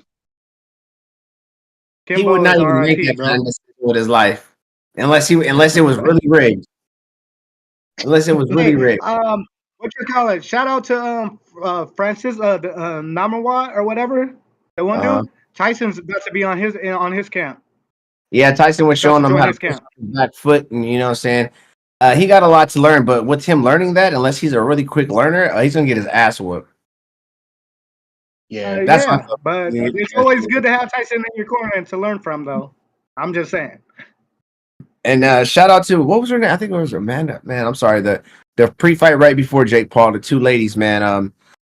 [SPEAKER 1] he would
[SPEAKER 3] Kimbo
[SPEAKER 1] not
[SPEAKER 3] is
[SPEAKER 1] even make
[SPEAKER 3] R.I.P.
[SPEAKER 1] that kind
[SPEAKER 3] bro.
[SPEAKER 1] of decision with his life unless it was really rigged. Unless it was really
[SPEAKER 3] Hey,
[SPEAKER 1] rigged.
[SPEAKER 3] what you call it? Shout out to Francis Namawa or whatever. The one
[SPEAKER 1] Uh,
[SPEAKER 3] dude. Tyson's about to be on his camp.
[SPEAKER 1] yeah, Tyson was
[SPEAKER 3] He's about
[SPEAKER 1] showing
[SPEAKER 3] to
[SPEAKER 1] him
[SPEAKER 3] join
[SPEAKER 1] how to
[SPEAKER 3] his
[SPEAKER 1] push
[SPEAKER 3] camp.
[SPEAKER 1] the back foot, and you know what I'm saying. He got a lot to learn, but with him learning that, unless he's a really quick learner, he's gonna get his ass whooped.
[SPEAKER 4] Yeah.
[SPEAKER 1] That's my
[SPEAKER 3] Yeah,
[SPEAKER 1] thought.
[SPEAKER 3] but
[SPEAKER 1] He's gonna get
[SPEAKER 3] it's
[SPEAKER 1] his ass
[SPEAKER 3] always good
[SPEAKER 1] whooped.
[SPEAKER 3] to have Tyson in your corner and to learn from, though. I'm just saying.
[SPEAKER 1] And shout out to what was her name? I think it was Amanda. Man, I'm sorry. The pre-fight right before Jake Paul, the two ladies, man.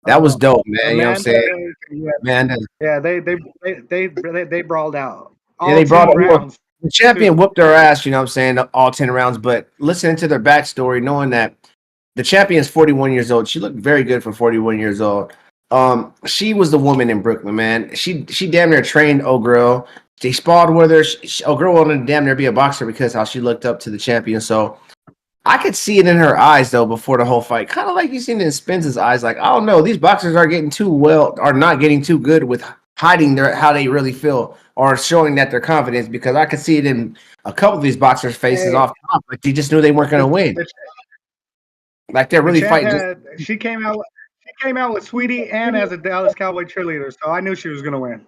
[SPEAKER 1] That was
[SPEAKER 3] Uh,
[SPEAKER 1] dope, man. You know what I'm
[SPEAKER 3] Amanda,
[SPEAKER 1] saying?
[SPEAKER 3] yeah,
[SPEAKER 1] Man,
[SPEAKER 3] yeah, they brawled out
[SPEAKER 1] yeah,
[SPEAKER 3] all
[SPEAKER 1] they brought
[SPEAKER 3] 10
[SPEAKER 1] it. Well,
[SPEAKER 3] rounds
[SPEAKER 1] the champion
[SPEAKER 3] too.
[SPEAKER 1] whooped their ass, you know what I'm saying, all 10 rounds. But listening to their backstory, knowing that the champion's 41 years old, she looked very good for 41 years old. She was the woman in Brooklyn, man. She damn near trained old girl. They sparred with her. Old girl wanted to damn near be a boxer because how she looked up to the champion. So I could see it in her eyes though before the whole fight, kind of like you seen it in Spence's eyes. Like, I don't know, these boxers are not getting too good with hiding their how they really feel or showing that they're confident. Because I could see it in a couple of these boxers' faces
[SPEAKER 3] Hey,
[SPEAKER 1] off top, like they just knew they weren't going
[SPEAKER 3] the,
[SPEAKER 1] to win.
[SPEAKER 3] the,
[SPEAKER 1] Like they're
[SPEAKER 3] the
[SPEAKER 1] really
[SPEAKER 3] champ
[SPEAKER 1] fighting.
[SPEAKER 3] had she came out with Sweetie and as a Dallas Cowboy cheerleader, so I knew she was gonna win.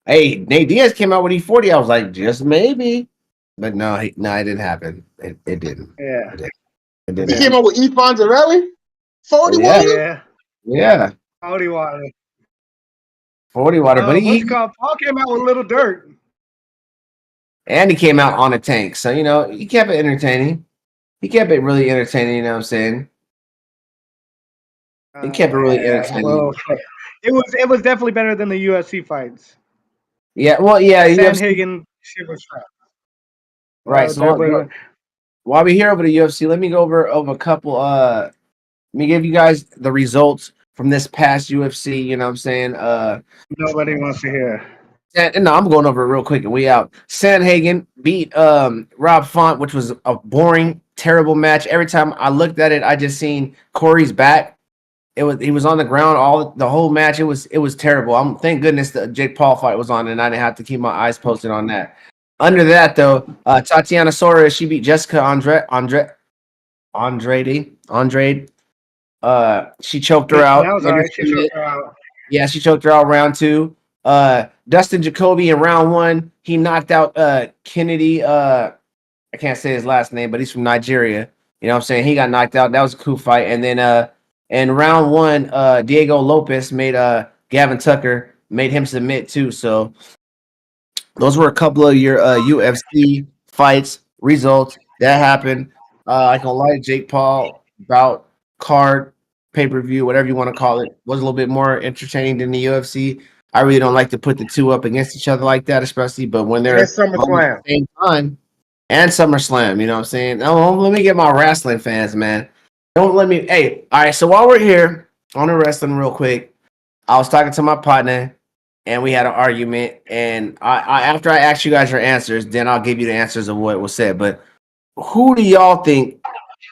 [SPEAKER 1] Hey, Nate Diaz came out with E40. I was like, just maybe, but no, no, it didn't happen. It didn't.
[SPEAKER 3] Yeah,
[SPEAKER 1] It didn't. It
[SPEAKER 3] it
[SPEAKER 1] didn't
[SPEAKER 4] He
[SPEAKER 1] happen.
[SPEAKER 4] came
[SPEAKER 3] didn't.
[SPEAKER 4] up with E. Fonzarelli, 40
[SPEAKER 1] Yeah,
[SPEAKER 4] water.
[SPEAKER 3] Yeah,
[SPEAKER 1] yeah,
[SPEAKER 3] Cody Water.
[SPEAKER 1] 40 water, but
[SPEAKER 3] What's it
[SPEAKER 1] he
[SPEAKER 3] called? Paul came out with Little Dirt.
[SPEAKER 1] and he came out on a tank, so you know he kept it entertaining. He kept it really entertaining. You know what I'm saying? He kept it really
[SPEAKER 3] Yeah,
[SPEAKER 1] entertaining.
[SPEAKER 3] well, it was definitely better than the UFC fights.
[SPEAKER 1] Yeah, well, yeah,
[SPEAKER 3] That
[SPEAKER 1] UFC,
[SPEAKER 3] Sandhagen shit was trash.
[SPEAKER 1] right? So
[SPEAKER 3] That was,
[SPEAKER 1] while we here over the UFC, let me go over a couple. Let me give you guys the results from this past UFC. You know what I'm saying?
[SPEAKER 3] nobody wants to hear.
[SPEAKER 1] No, I'm going over it real quick and we out. Sandhagen beat Rob Font, which was a boring, terrible match. Every time I looked at it, I just seen Corey's back. He was on the ground all the whole match. It was terrible. Thank goodness the Jake Paul fight was on and I didn't have to keep my eyes posted on that. Under that though, Tatiana Soares, she beat Jessica Andrade. She choked her
[SPEAKER 3] That
[SPEAKER 1] out.
[SPEAKER 3] was all right. She choked her out.
[SPEAKER 1] Yeah, she choked her out round two. Dustin Jacoby in round one, he knocked out Kennedy. I can't say his last name, but he's from Nigeria. You know what I'm saying? He got knocked out. That was a cool fight. And then in round one, Diego Lopez made Gavin Tucker made him submit too. So those were a couple of your UFC fights results that happened. I can lie, Jake Paul bout card pay-per-view, whatever you want to call it, was a little bit more entertaining than the UFC. I really don't like to put the two up against each other like that, especially, but when
[SPEAKER 4] And
[SPEAKER 1] they're
[SPEAKER 4] that's
[SPEAKER 1] on at
[SPEAKER 4] SummerSlam.
[SPEAKER 1] the same time, and SummerSlam, you know what I'm saying? Oh, let me get my wrestling fans, man. Don't let me. Hey, all right. So while we're here on the wrestling, real quick, I was talking to my partner, and we had an argument. And after I asked you guys your answers, then I'll give you the answers of what was said. But who do y'all think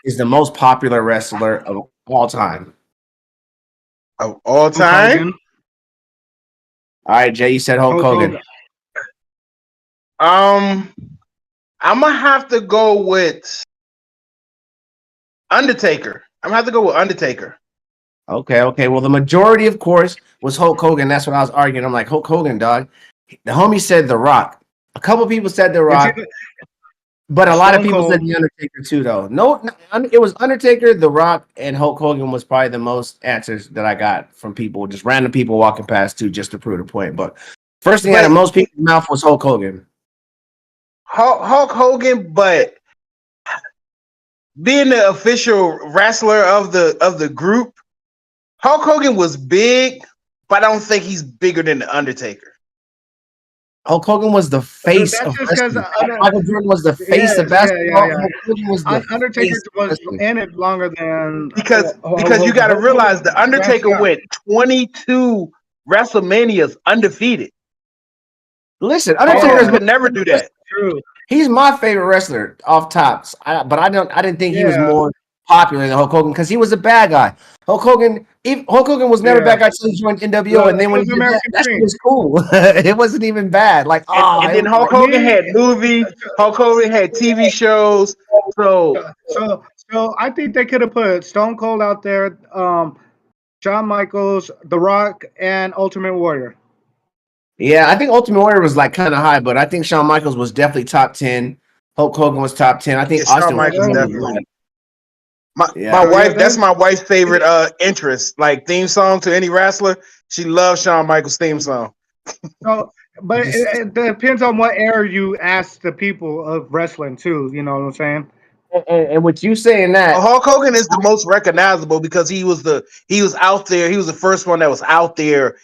[SPEAKER 1] is the most popular wrestler of all time?
[SPEAKER 4] Of all
[SPEAKER 3] Hulk
[SPEAKER 4] time.
[SPEAKER 3] Hogan.
[SPEAKER 1] All right, Jay, you said Hulk
[SPEAKER 3] Hulk
[SPEAKER 1] Hogan.
[SPEAKER 3] Hogan.
[SPEAKER 4] I'm gonna have to go with Undertaker. I'm gonna have to go with Undertaker.
[SPEAKER 1] Okay. Well, the majority, of course, was Hulk Hogan. That's what I was arguing. I'm like, Hulk Hogan, dog. The homie said The Rock. A couple people said The
[SPEAKER 3] It's
[SPEAKER 1] Rock.
[SPEAKER 3] either,
[SPEAKER 1] But a lot of
[SPEAKER 3] Stone
[SPEAKER 1] people said
[SPEAKER 3] Cold.
[SPEAKER 1] the Undertaker too, though. It was Undertaker, The Rock, and Hulk Hogan was probably the most answers that I got from people, just random people walking past too, just to prove the point. But first thing out of
[SPEAKER 4] But
[SPEAKER 1] most people's mouth was Hulk Hogan.
[SPEAKER 4] Hulk Hogan, but being the official wrestler of the group, Hulk Hogan was big, but I don't think he's bigger than the Undertaker.
[SPEAKER 1] Hulk Hogan was the face
[SPEAKER 3] That's
[SPEAKER 1] of
[SPEAKER 3] just because
[SPEAKER 1] wrestling. Michael Jordan was the face of basketball. Hulk Hogan was the
[SPEAKER 3] Undertaker
[SPEAKER 1] face of
[SPEAKER 3] was
[SPEAKER 1] wrestling.
[SPEAKER 3] in it longer than
[SPEAKER 4] Because you got to realize the Undertaker went 22 WrestleManias undefeated.
[SPEAKER 1] Listen,
[SPEAKER 4] Hulk
[SPEAKER 1] Undertaker
[SPEAKER 4] Hogan could never do that.
[SPEAKER 3] True.
[SPEAKER 1] He's my favorite wrestler off tops, but I didn't think he was
[SPEAKER 3] Yeah.
[SPEAKER 1] more popular than Hulk Hogan because he was a bad guy. Hulk Hogan was never a bad guy until he joined NWO, and then when he did that shit was cool. It wasn't even bad. Like,
[SPEAKER 4] and then Hulk Hogan had movies. Hulk Hogan had TV shows.
[SPEAKER 3] So I think they could have put Stone Cold out there, Shawn Michaels, The Rock, and Ultimate Warrior.
[SPEAKER 1] Yeah, I think Ultimate Warrior was like kind of high, but I think Shawn Michaels was definitely top 10. Hulk Hogan was top 10. I think Austin was
[SPEAKER 4] definitely. My wife, that's my wife's favorite interest. Like theme song to any wrestler, she loves Shawn Michaels' theme song.
[SPEAKER 3] So, but it depends on what era you ask the people of wrestling too. You know what I'm saying?
[SPEAKER 1] And with you saying that,
[SPEAKER 4] Hulk Hogan is the most recognizable because he was out there. He was the first one that was out there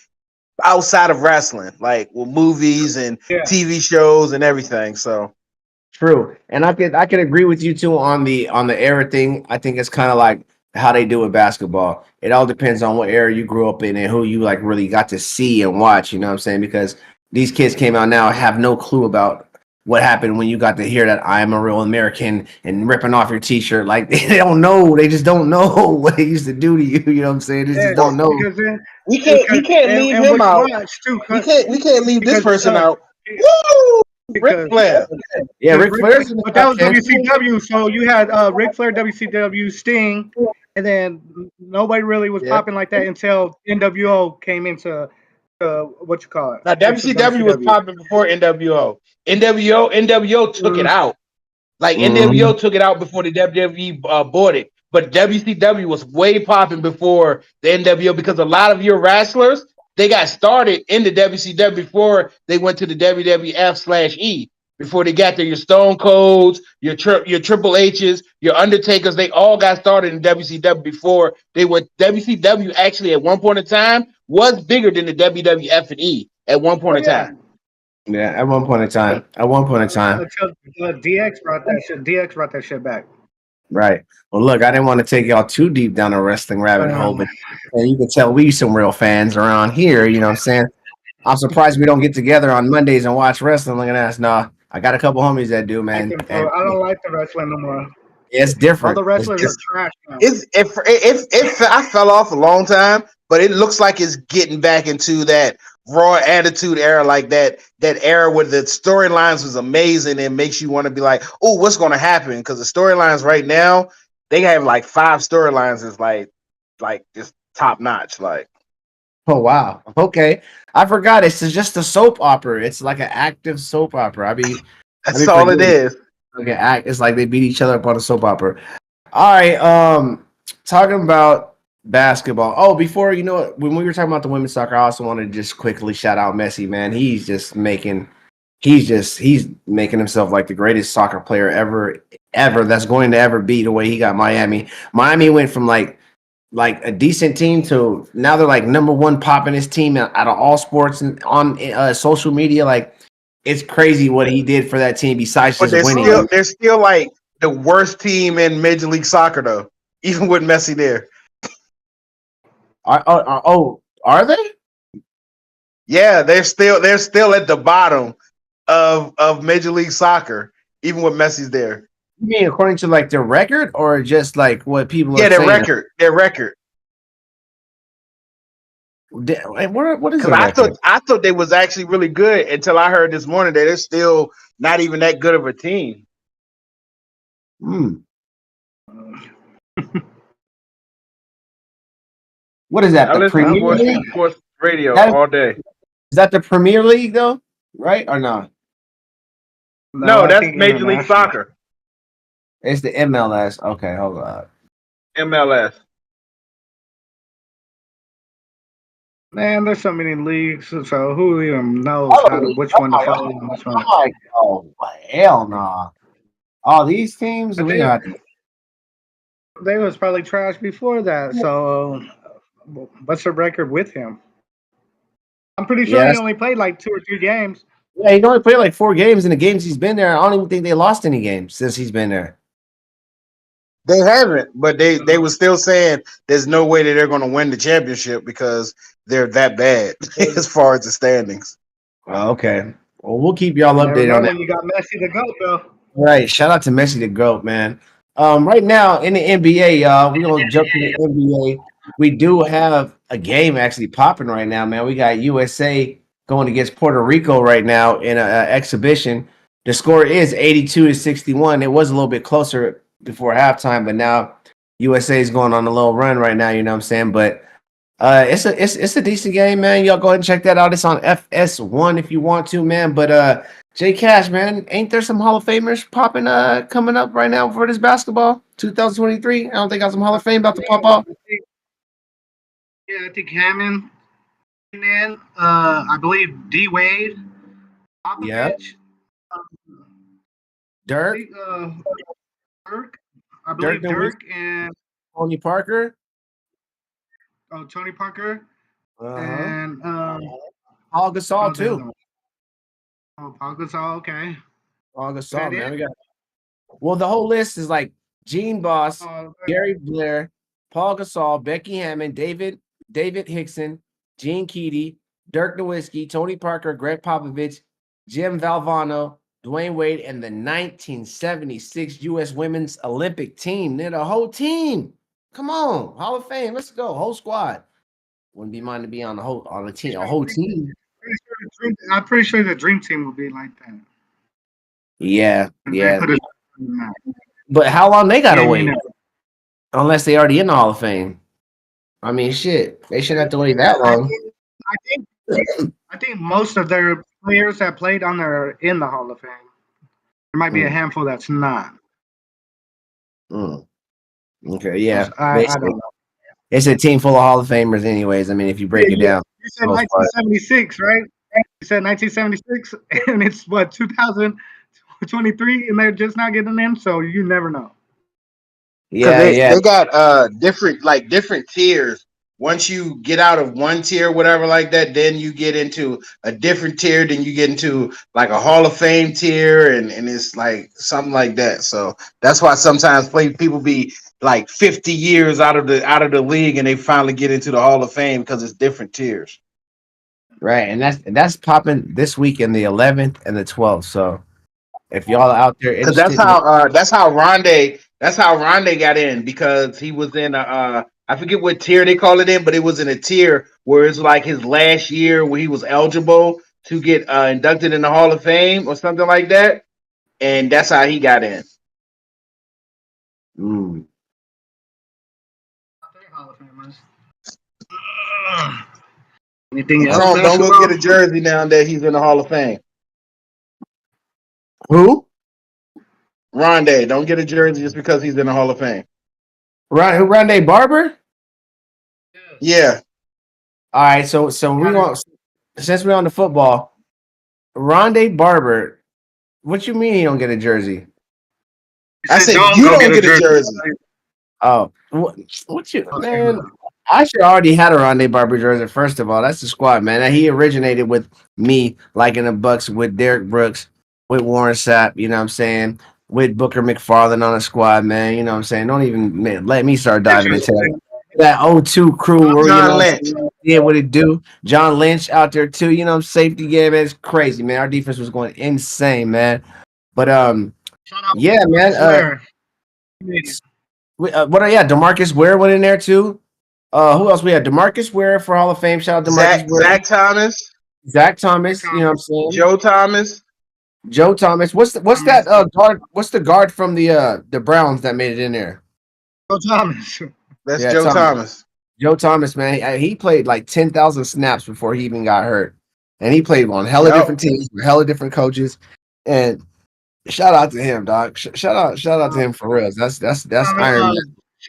[SPEAKER 4] outside of wrestling, like with movies and TV shows and everything. So
[SPEAKER 1] true, and I could agree with you too on the era thing. I think it's kind of like how they do with basketball. It all depends on what era you grew up in and who you like really got to see and watch. You know what I'm saying? Because these kids came out now have no clue about what happened when you got to hear that I am a real American and ripping off your T-shirt. Like they don't know. They just don't know what they used to do to you. You know what I'm saying? They just don't know.
[SPEAKER 4] We can't leave him out. We can't leave this person out. Woo! Ric Flair.
[SPEAKER 1] Yeah, Ric Flair.
[SPEAKER 3] But that was WCW. So you had Ric Flair, WCW, Sting, and then nobody really was popping like that until NWO came into what you call it.
[SPEAKER 4] Now WCW was popping before NWO. NWO took it out. Like NWO took it out before the WWE bought it. But WCW was way popping before the NWO because a lot of your wrestlers, they got started in the WCW before they went to the WWF/E. Before they got there, your Stone Colds, your Triple H's, your Undertakers, they all got started in WCW before they went. WCW actually at one point in time was bigger than the WWF and E at one point in time.
[SPEAKER 1] Yeah, at one point in time.
[SPEAKER 3] Until DX brought that shit. DX brought that shit back.
[SPEAKER 1] Right. Well, look, I didn't want to take y'all too deep down a wrestling rabbit hole, but you can tell we some real fans around here. You know what I'm saying? I'm surprised we don't get together on Mondays and watch wrestling. Look at us. Nah, I got a couple homies that do, man.
[SPEAKER 3] I don't like the wrestling no more.
[SPEAKER 1] It's different.
[SPEAKER 3] All the wrestlers are trash now.
[SPEAKER 4] I fell off a long time, but it looks like it's getting back into that Raw Attitude era, like that era where the storylines was amazing and makes you want to be like, oh, what's going to happen? Because the storylines right now, they have like 5 storylines is like just top notch. Like,
[SPEAKER 1] oh wow, okay, I forgot. It's just a soap opera. It's like an active soap opera.
[SPEAKER 4] That's all it is.
[SPEAKER 1] Okay, it's like they beat each other up on a soap opera. All right, talking about basketball. Oh, before when we were talking about the women's soccer, I also wanted to just quickly shout out Messi, man. He's making himself like the greatest soccer player ever that's going to ever be the way he got Miami. Miami went from like a decent team to now they're like number one poppin'est team out of all sports and on social media. Like it's crazy what he did for that team besides just winning.
[SPEAKER 4] They're still like the worst team in Major League Soccer though, even with Messi there.
[SPEAKER 1] Are they?
[SPEAKER 4] Yeah, they're still at the bottom of Major League Soccer, even with Messi's there.
[SPEAKER 1] You mean according to like their record, or just like what people are saying?
[SPEAKER 4] Their record.
[SPEAKER 1] What is it?
[SPEAKER 4] I thought they was actually really good until I heard this morning that they're still not even that good of a team.
[SPEAKER 1] What is that? The Premier League?
[SPEAKER 4] Sports radio all day.
[SPEAKER 1] Is that the Premier League though? Right or not?
[SPEAKER 4] No, that's Major League Soccer.
[SPEAKER 1] It's the MLS. Okay, hold on.
[SPEAKER 4] MLS.
[SPEAKER 3] Man, there's so many leagues, so who even knows
[SPEAKER 1] Oh,
[SPEAKER 3] which one to follow and which one?
[SPEAKER 1] oh, hell no. All these teams
[SPEAKER 3] But
[SPEAKER 1] we got.
[SPEAKER 3] they was probably trash before that. So, what's the record with him? I'm pretty sure he
[SPEAKER 1] Yes.
[SPEAKER 3] only played like 2 or 3 games.
[SPEAKER 1] Yeah, he only played like 4 games in the games he's been there. I don't even think they lost any games since he's been there.
[SPEAKER 4] They haven't, but they were still saying there's no way that they're going to win the championship because they're that bad as far as the standings.
[SPEAKER 1] Oh, okay. Well, we'll keep y'all
[SPEAKER 3] You never
[SPEAKER 1] updated
[SPEAKER 3] know
[SPEAKER 1] on that.
[SPEAKER 3] when you got Messi to go, though.
[SPEAKER 1] Right. Shout out to Messi the GOAT, man. Right now in the NBA, y'all, we're gonna jump to the NBA. We do have a game actually popping right now, man. We got USA going against Puerto Rico right now in an exhibition. The score is 82-61. It was a little bit closer before halftime, but now USA is going on a little run right now. You know what I'm saying? But it's a decent game, man. Y'all go ahead and check that out. It's on FS1 if you want to, man. But J Cash, man, ain't there some Hall of Famers popping coming up right now for this basketball 2023? I don't think got some Hall of Fame about to pop off.
[SPEAKER 3] Yeah, I think Hammond. And then I believe D Wade,
[SPEAKER 1] Yeah,
[SPEAKER 3] Popovich,
[SPEAKER 1] Dirk,
[SPEAKER 3] Dirk. I
[SPEAKER 1] Dirk
[SPEAKER 3] believe
[SPEAKER 1] Nowitzki,
[SPEAKER 3] Dirk and
[SPEAKER 1] Tony Parker.
[SPEAKER 3] Tony Parker
[SPEAKER 1] Uh-huh.
[SPEAKER 3] and
[SPEAKER 1] Paul Gasol
[SPEAKER 3] the other
[SPEAKER 1] too.
[SPEAKER 3] one. Oh, Paul Gasol. Okay,
[SPEAKER 1] Paul
[SPEAKER 3] is that
[SPEAKER 1] Gasol, man.
[SPEAKER 3] it?
[SPEAKER 1] We got the whole list is like Gene Boss,
[SPEAKER 3] Oh,
[SPEAKER 1] Gary Blair, Paul Gasol, Becky Hammond, David Hickson, Gene Keady, Dirk Nowitzki, Tony Parker, Greg Popovich, Jim Valvano, Dwayne Wade, and the 1976 U.S. Women's Olympic team. They're the whole team. Come on, Hall of Fame. Let's go, whole squad. Wouldn't be mine to be on the team, a whole team.
[SPEAKER 3] I'm pretty sure the Dream Team will be like that.
[SPEAKER 1] Yeah,
[SPEAKER 3] And they
[SPEAKER 1] yeah.
[SPEAKER 3] put it in that.
[SPEAKER 1] But how long they gotta
[SPEAKER 3] Then,
[SPEAKER 1] wait? Unless they already in the Hall of Fame. I mean, shit, they shouldn't have to wait that long.
[SPEAKER 3] I think most of their players that played on there are in the Hall of Fame. There might be a handful that's not.
[SPEAKER 1] Mm. Okay, yeah.
[SPEAKER 3] I
[SPEAKER 1] Basically,
[SPEAKER 3] don't know.
[SPEAKER 1] it's a team full of Hall of Famers, anyways. I mean, if you break it down,
[SPEAKER 3] You said 1976, right? You said 1976, and it's what 2023, and they're just not getting in. So you never know.
[SPEAKER 4] Because
[SPEAKER 1] yeah, yeah,
[SPEAKER 4] they got different tiers. Once you get out of one tier, whatever like that, then you get into a different tier. Then you get into like a Hall of Fame tier, and it's like something like that. So that's why sometimes people be like 50 years out of the league, and they finally get into the Hall of Fame because it's different tiers.
[SPEAKER 1] right. And that's popping this week in the 11th and the 12th. So if y'all are out there
[SPEAKER 4] Because
[SPEAKER 1] interested,
[SPEAKER 4] that's how Rondé got in because he was in a I forget what tier they call it in, but it was in a tier where it's like his last year where he was eligible to get inducted in the Hall of Fame or something like that, and that's how he got in.
[SPEAKER 1] mm,
[SPEAKER 3] Anything else?
[SPEAKER 4] Don't go get a jersey now that he's in the Hall of Fame.
[SPEAKER 1] who?
[SPEAKER 4] Rondé, don't get a jersey just because he's in the Hall of Fame.
[SPEAKER 1] Rondé Barber?
[SPEAKER 4] Yeah.
[SPEAKER 1] All right, so we want since we're on the football, Rondé Barber. What you mean he don't get a jersey?
[SPEAKER 4] I said you don't get a jersey.
[SPEAKER 1] Oh, what you man? I should already had a Rondé Barber jersey. First of all, that's the squad, man. He originated with me, like in the Bucks, with Derrick Brooks, with Warren Sapp. You know what I'm saying? With Booker McFarland on the squad, man. You know what I'm saying? Don't even let me start diving into that 02 crew. Where,
[SPEAKER 4] John Lynch.
[SPEAKER 1] Yeah, what it do? John Lynch out there too. You know, safety game. Man, it's crazy, man. Our defense was going insane, man. But yeah, man. DeMarcus Ware went in there too. Who else we had? DeMarcus Ware for Hall of Fame. Shout out DeMarcus Ware.
[SPEAKER 4] Zach Thomas.
[SPEAKER 1] Zach Thomas. You know what I'm saying?
[SPEAKER 4] Joe Thomas.
[SPEAKER 1] Joe Thomas. What's that guard? What's the guard from the Browns that made it in there?
[SPEAKER 3] Joe Thomas.
[SPEAKER 4] That's Joe Thomas.
[SPEAKER 1] Joe Thomas, man. He played like 10,000 snaps before he even got hurt, and he played on hella different teams with hella different coaches. And Shout out to him, dog. Shout out to him for real. That's Iron
[SPEAKER 3] Uh,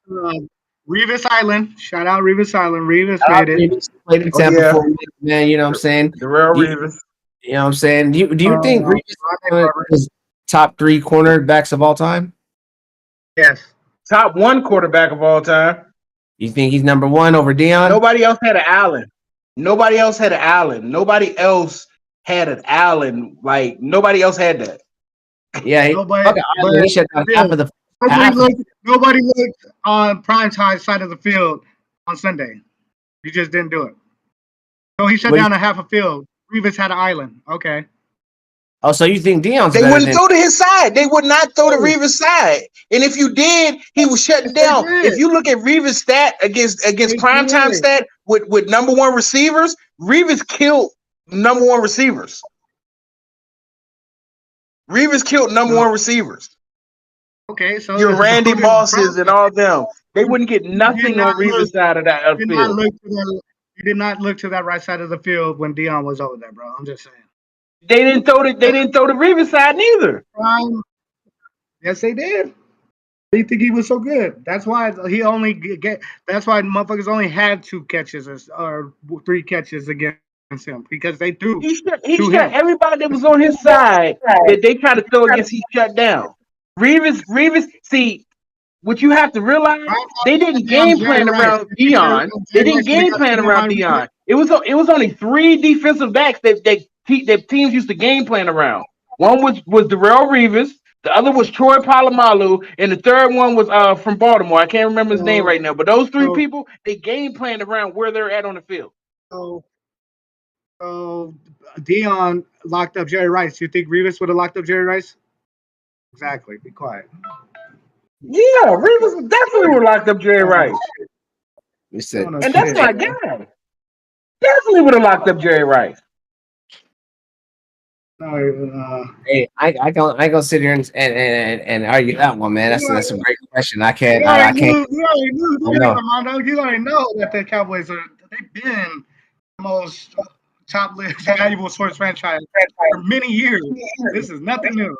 [SPEAKER 1] Man.
[SPEAKER 3] Revis Island. Shout out Revis Island. Revis
[SPEAKER 1] Shout out
[SPEAKER 3] made
[SPEAKER 1] to
[SPEAKER 3] it.
[SPEAKER 1] him. He played in
[SPEAKER 4] Oh
[SPEAKER 1] Tampa
[SPEAKER 4] yeah,
[SPEAKER 1] for me, man. You know what I'm saying?
[SPEAKER 4] Darrell
[SPEAKER 1] You,
[SPEAKER 4] Reeves.
[SPEAKER 1] you know what I'm saying? Do you think Reeves is
[SPEAKER 3] Rodney
[SPEAKER 1] one of
[SPEAKER 3] Barber.
[SPEAKER 1] his top 3 cornerbacks of all time?
[SPEAKER 3] Yes.
[SPEAKER 4] Top 1 quarterback of all time.
[SPEAKER 1] You think he's number 1 over Dion?
[SPEAKER 4] Nobody else had an Allen. Nobody else had an Allen. Nobody else had an Allen. Like nobody else had that.
[SPEAKER 1] Yeah,
[SPEAKER 3] Nobody,
[SPEAKER 1] fuck it,
[SPEAKER 3] but
[SPEAKER 1] he shut down
[SPEAKER 3] still, nobody
[SPEAKER 1] half of
[SPEAKER 3] looked. Nobody looked on prime time side of the field on Sunday. He just didn't do it. So he shut
[SPEAKER 1] what
[SPEAKER 3] down a half a field. Revis had an island. Okay.
[SPEAKER 1] Oh, so you think Dion's
[SPEAKER 4] They
[SPEAKER 1] better
[SPEAKER 4] wouldn't
[SPEAKER 1] than
[SPEAKER 4] throw to his side. They would not throw to Reeves' side. And if you did, he was shutting
[SPEAKER 3] Yes,
[SPEAKER 4] down.
[SPEAKER 3] they
[SPEAKER 4] If
[SPEAKER 3] did.
[SPEAKER 4] you look at Reeves' stat against
[SPEAKER 3] They
[SPEAKER 4] primetime
[SPEAKER 3] did.
[SPEAKER 4] stat with number 1 receivers, Reeves killed number 1 receivers. Reeves killed number
[SPEAKER 3] No.
[SPEAKER 4] 1 receivers.
[SPEAKER 3] Okay, so
[SPEAKER 4] Your
[SPEAKER 3] this is
[SPEAKER 4] Randy
[SPEAKER 3] the
[SPEAKER 4] Mosses
[SPEAKER 3] problem.
[SPEAKER 4] and all them. They wouldn't get
[SPEAKER 3] You did
[SPEAKER 4] nothing
[SPEAKER 3] not
[SPEAKER 4] on Reeves'
[SPEAKER 3] look.
[SPEAKER 4] side of that
[SPEAKER 3] You did not
[SPEAKER 4] field.
[SPEAKER 3] look to that. You did not look to that right side of the field when Dion was over there, bro. I'm just saying.
[SPEAKER 4] They didn't throw the Reeves side neither.
[SPEAKER 3] Yes, they did. They think he was so good. That's why he only get. That's why motherfuckers only had 2 catches or 3 catches against him because they threw
[SPEAKER 4] He
[SPEAKER 3] to
[SPEAKER 4] shut
[SPEAKER 3] him.
[SPEAKER 4] everybody that was on his side that they tried to throw against. He shut down. Reeves. See, what you have to realize, they didn't game
[SPEAKER 3] Jerry
[SPEAKER 4] plan
[SPEAKER 3] Rice.
[SPEAKER 4] around Dion. They
[SPEAKER 3] Jerry
[SPEAKER 4] didn't
[SPEAKER 3] Rice would have
[SPEAKER 4] game
[SPEAKER 3] got
[SPEAKER 4] plan
[SPEAKER 3] to him
[SPEAKER 4] around
[SPEAKER 3] by
[SPEAKER 4] Dion. It was only 3 defensive backs that teams used to game plan around. One was Darrell Reeves, the other was Troy Polamalu, and the third one was from Baltimore. I can't remember his name
[SPEAKER 3] so,
[SPEAKER 4] right now, but those 3
[SPEAKER 3] so,
[SPEAKER 4] people they game planned around where they're at on the field.
[SPEAKER 3] so, so Dion locked up Jerry Rice. You think Revis would have locked up Jerry Rice? Exactly. Be quiet.
[SPEAKER 4] Yeah, Reeves definitely would locked up Jerry Rice,
[SPEAKER 1] we said.
[SPEAKER 4] and that's my guy. Definitely would have locked up Jerry Rice.
[SPEAKER 1] Hey, I ain't gonna sit here and argue that one, man. That's a great question. I can't. I can't.
[SPEAKER 3] You already knew,
[SPEAKER 1] I know.
[SPEAKER 3] Armando. You already know that the Cowboys they've been the most top list valuable sports franchise for many years. This is nothing new.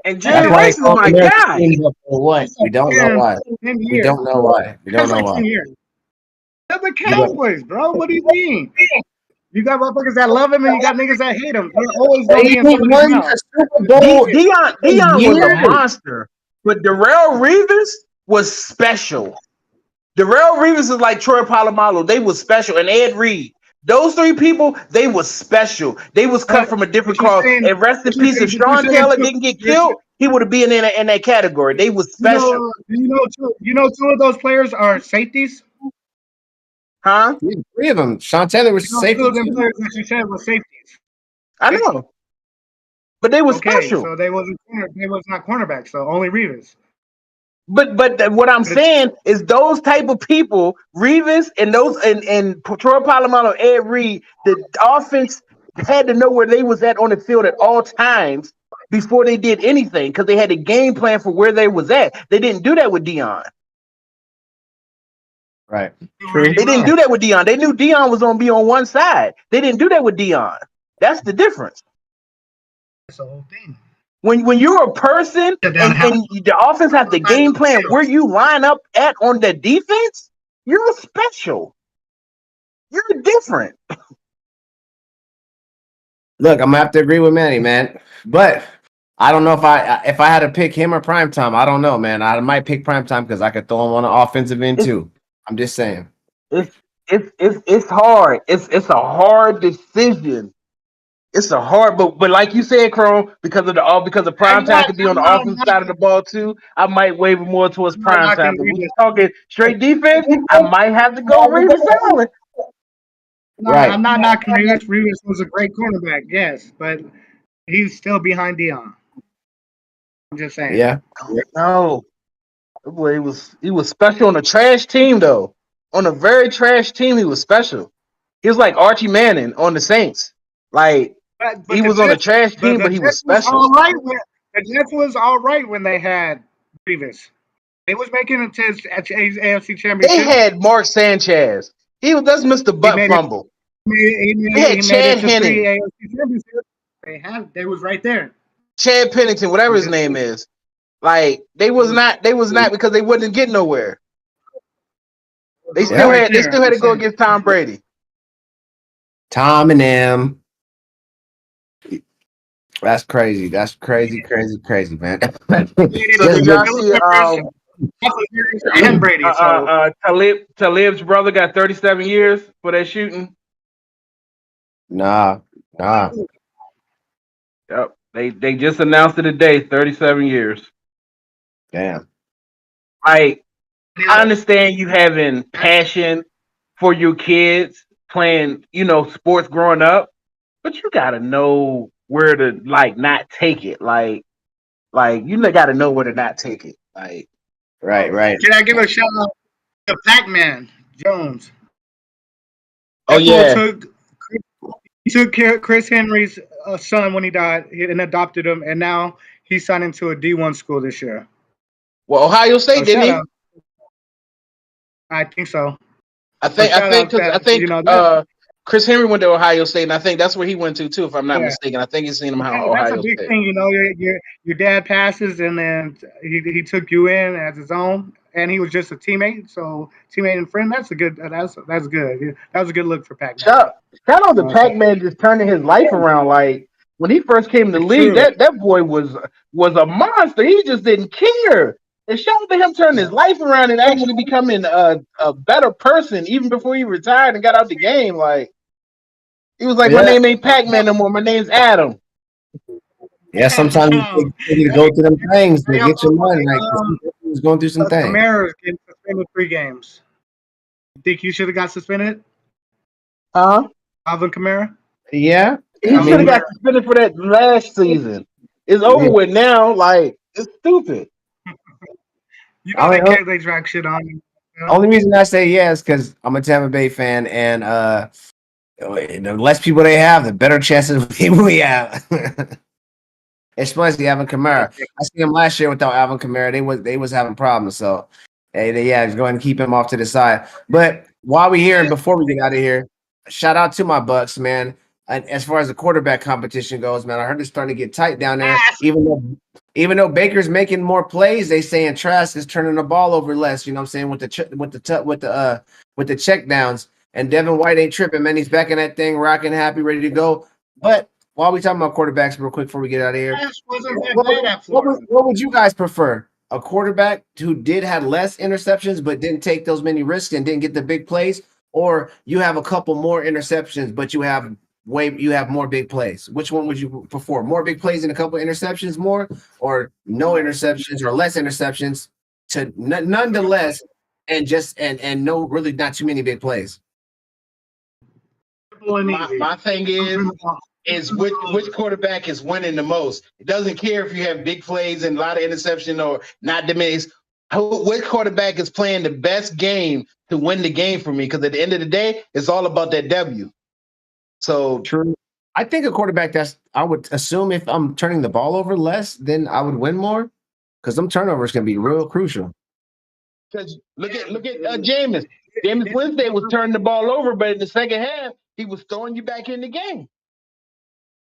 [SPEAKER 4] And
[SPEAKER 1] That's
[SPEAKER 4] Jerry
[SPEAKER 1] why they
[SPEAKER 4] Rice is
[SPEAKER 1] call
[SPEAKER 4] my
[SPEAKER 1] American
[SPEAKER 4] guy.
[SPEAKER 1] teams up for what? We don't know
[SPEAKER 3] 10,
[SPEAKER 1] why.
[SPEAKER 3] 10
[SPEAKER 1] We
[SPEAKER 3] years.
[SPEAKER 1] don't know why. We don't
[SPEAKER 3] That's
[SPEAKER 1] know
[SPEAKER 3] like
[SPEAKER 1] why.
[SPEAKER 3] 10 years. They're the
[SPEAKER 1] You got-
[SPEAKER 3] Cowboys, bro. What do you mean? You got motherfuckers that love him and you got niggas that hate him. They're always gonna be
[SPEAKER 1] They
[SPEAKER 3] in somebody's
[SPEAKER 1] won
[SPEAKER 3] mouth.
[SPEAKER 1] the Super Bowl
[SPEAKER 4] Dion was a
[SPEAKER 1] years.
[SPEAKER 4] monster, but Darrell Reeves was special. Darrell Reeves is like Troy Polamalu. They was special, and Ed Reed. Those 3 people, they was special. They was cut from a different cloth. And rest in peace, if Sean Taylor didn't get killed, he would have been in that category. They was special.
[SPEAKER 3] You know, 2 of those players are safeties.
[SPEAKER 4] Huh?
[SPEAKER 1] 3 of them. Sean Taylor was
[SPEAKER 3] You know, 2
[SPEAKER 1] safety
[SPEAKER 3] of them
[SPEAKER 1] too.
[SPEAKER 3] players that you said were safeties.
[SPEAKER 4] I know. But they was
[SPEAKER 3] Okay,
[SPEAKER 4] special.
[SPEAKER 3] so they was not cornerbacks. So only Reeves.
[SPEAKER 4] But what I'm saying is those type of people, Reeves and Troy Polamalu, Ed Reed, the offense had to know where they was at on the field at all times before they did anything because they had a game plan for where they was at. They didn't do that with Dion.
[SPEAKER 1] Right.
[SPEAKER 3] True.
[SPEAKER 4] They didn't do that with Dion. They knew Dion was going to be on one side. They didn't do that with Dion. That's the difference.
[SPEAKER 3] That's the whole thing.
[SPEAKER 4] When you're a person and the offense has the game plan where you line up at on the defense, you're special. You're different.
[SPEAKER 1] Look, I'm gonna have to agree with Manny, man. But I don't know if I had to pick him or primetime. I don't know, man. I might pick primetime because I could throw him on an offensive end too. I'm just saying.
[SPEAKER 4] It's hard. It's a hard decision. It's a hard, but like you said, Chrome, because of prime time could be on the offensive side of the ball too. I might waver more towards prime time. But when you're talking straight defense, I might have to go Reeves Island.
[SPEAKER 3] No,
[SPEAKER 1] Right.
[SPEAKER 3] I'm not knocking Reeves. Reeves was a great cornerback, yes, but he's still behind Dion. I'm just saying.
[SPEAKER 1] Yeah.
[SPEAKER 4] No, boy, he was special on a trash team though. On a very trash team, he was special. He was like Archie Manning on the Saints. Like
[SPEAKER 3] But
[SPEAKER 4] he was on a trash team, but he was special.
[SPEAKER 3] The Jets was all right when they had Reeves. They was making it to AFC Championship.
[SPEAKER 4] They had Mark Sanchez. That's Mr. Butt Fumble.
[SPEAKER 3] They
[SPEAKER 4] had Chad Henne.
[SPEAKER 3] They was right there.
[SPEAKER 4] Chad Pennington, whatever his name is. Like they was not because they wouldn't get nowhere. They still had to go against Tom Brady.
[SPEAKER 1] Tom and them. That's crazy. That's crazy, man.
[SPEAKER 4] So did y'all see
[SPEAKER 3] and Brady?
[SPEAKER 4] Talib's brother got 37 years for that shooting?
[SPEAKER 1] Nah.
[SPEAKER 4] Yep. They just announced it today, 37 years.
[SPEAKER 1] Damn.
[SPEAKER 4] Like, I understand you having passion for your kids playing, sports growing up, but you gotta know where to not take it. Like you gotta know where to not take it. Like,
[SPEAKER 1] right.
[SPEAKER 3] Can I give a shout out to Pac-Man Jones?
[SPEAKER 4] Oh yeah.
[SPEAKER 3] He took care of Chris Henry's son when he died and adopted him, and now he's signed into a D1 school this year.
[SPEAKER 4] Well, Ohio State, didn't he?
[SPEAKER 3] I think so.
[SPEAKER 4] I think Chris Henry went to Ohio State, and I think that's where he went to too, if I'm not mistaken. I think he's seen him Ohio
[SPEAKER 3] That's a big
[SPEAKER 4] State.
[SPEAKER 3] thing, your dad passes, and then he took you in as his own, and he was just a teammate, and friend. That's good. That's good. Yeah, that was a good look for Pac-Man.
[SPEAKER 4] Shout out to Pac-Man just turning his life around. Like when he first came to the league, that boy was a monster. He just didn't care. And shout out to him turning his life around and actually becoming a better person even before he retired and got out the game. Like he was like, my name ain't Pac-Man no more. My name's Adam.
[SPEAKER 1] Yeah, sometimes you need to go through them things to get your money. Like he was going through some things.
[SPEAKER 3] Kamara's getting suspended 3 games. You think you should have got suspended?
[SPEAKER 4] Alvin
[SPEAKER 3] Kamara?
[SPEAKER 1] Yeah.
[SPEAKER 4] He should have got suspended for that last season. It's over with now. Like, it's stupid.
[SPEAKER 3] They drag shit on you.
[SPEAKER 1] Only reason I say yes because I'm a Tampa Bay fan, and the less people they have, the better chances we have. Especially Alvin Kamara. I seen him last year without Alvin Kamara. They was having problems. So just go ahead and keep him off to the side. But while we're here and before we get out of here, shout out to my Bucks, man. And as far as the quarterback competition goes, man, I heard it's starting to get tight down there. Even though Baker's making more plays, they saying Trask is turning the ball over less. You know what I'm saying, with the check downs. And Devin White ain't tripping, man. He's back in that thing, rocking, happy, ready to go. But while we talking about quarterbacks real quick before we get out of here, what would you guys prefer? A quarterback who had less interceptions but didn't take those many risks and didn't get the big plays, or you have a couple more interceptions but you have more big plays? Which one would you prefer? More big plays and a couple interceptions more, or no interceptions or less interceptions to nonetheless and no really not too many big plays?
[SPEAKER 4] My thing is which quarterback is winning the most. It doesn't care if you have big plays and a lot of interception or not diminished. Which quarterback is playing the best game to win the game for me? Because at the end of the day, it's all about that W. So
[SPEAKER 1] true. I think a quarterback I would assume if I'm turning the ball over less, then I would win more because them turnovers can be real crucial.
[SPEAKER 4] Because look at Jameis. Jameis Winston was turning the ball over, but in the second half, he was throwing you back in the game.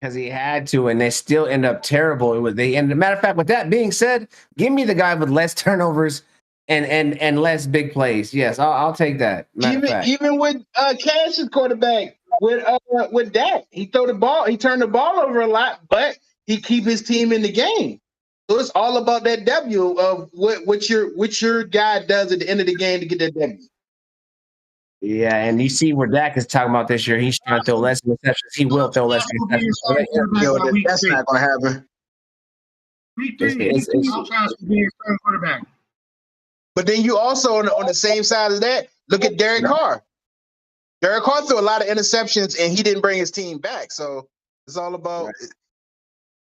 [SPEAKER 1] Because he had to, and they still end up terrible. And matter of fact, with that being said, give me the guy with less turnovers and less big plays. Yes, I'll take that.
[SPEAKER 4] Even with Cash's quarterback with Dak, he turned the ball over a lot, but he keep his team in the game. So it's all about that W of what your guy does at the end of the game to get that W.
[SPEAKER 1] Yeah, and you see where Dak is talking about this year. He's trying to throw less interceptions. He will throw less interceptions.
[SPEAKER 4] That's not going to happen.
[SPEAKER 3] Week 3, I'll try to be a starting quarterback.
[SPEAKER 4] But then you also on the same side of that, look at Derek Carr. Derek Carr threw a lot of interceptions, and he didn't bring his team back. So it's all about. Right.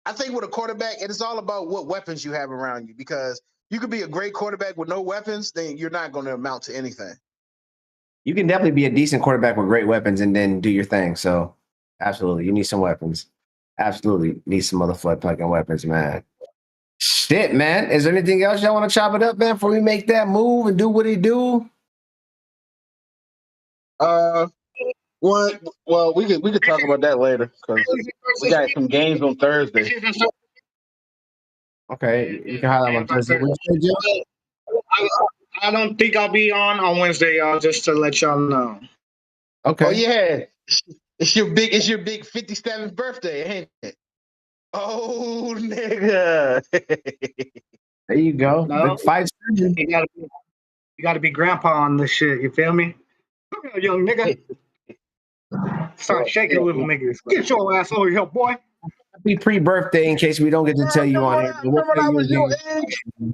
[SPEAKER 4] I think with a quarterback, it is all about what weapons you have around you. Because you could be a great quarterback with no weapons, then you're not going to amount to anything.
[SPEAKER 1] You can definitely be a decent quarterback with great weapons and then do your thing. So, absolutely, you need some weapons. Absolutely, need some motherfucking weapons, man. Shit, man. Is there anything else y'all want to chop it up, man, before we make that move and do what he do?
[SPEAKER 4] Well, we could talk about that later because we got some games on Thursday.
[SPEAKER 1] Okay, you can highlight on Thursday. Wednesday, Joe?
[SPEAKER 3] I don't think I'll be on Wednesday, y'all. Just to let y'all know.
[SPEAKER 1] Okay.
[SPEAKER 4] Oh yeah, it's your big 57th birthday, ain't it? Oh nigga.
[SPEAKER 1] There you go.
[SPEAKER 3] No,
[SPEAKER 1] Big fight.
[SPEAKER 3] you gotta be grandpa on this shit. You feel me? Come here, young nigga. Start shaking little niggas. Get your ass over here, boy.
[SPEAKER 1] Happy pre-birthday in case we don't get to tell you on here. But we'll tell you again.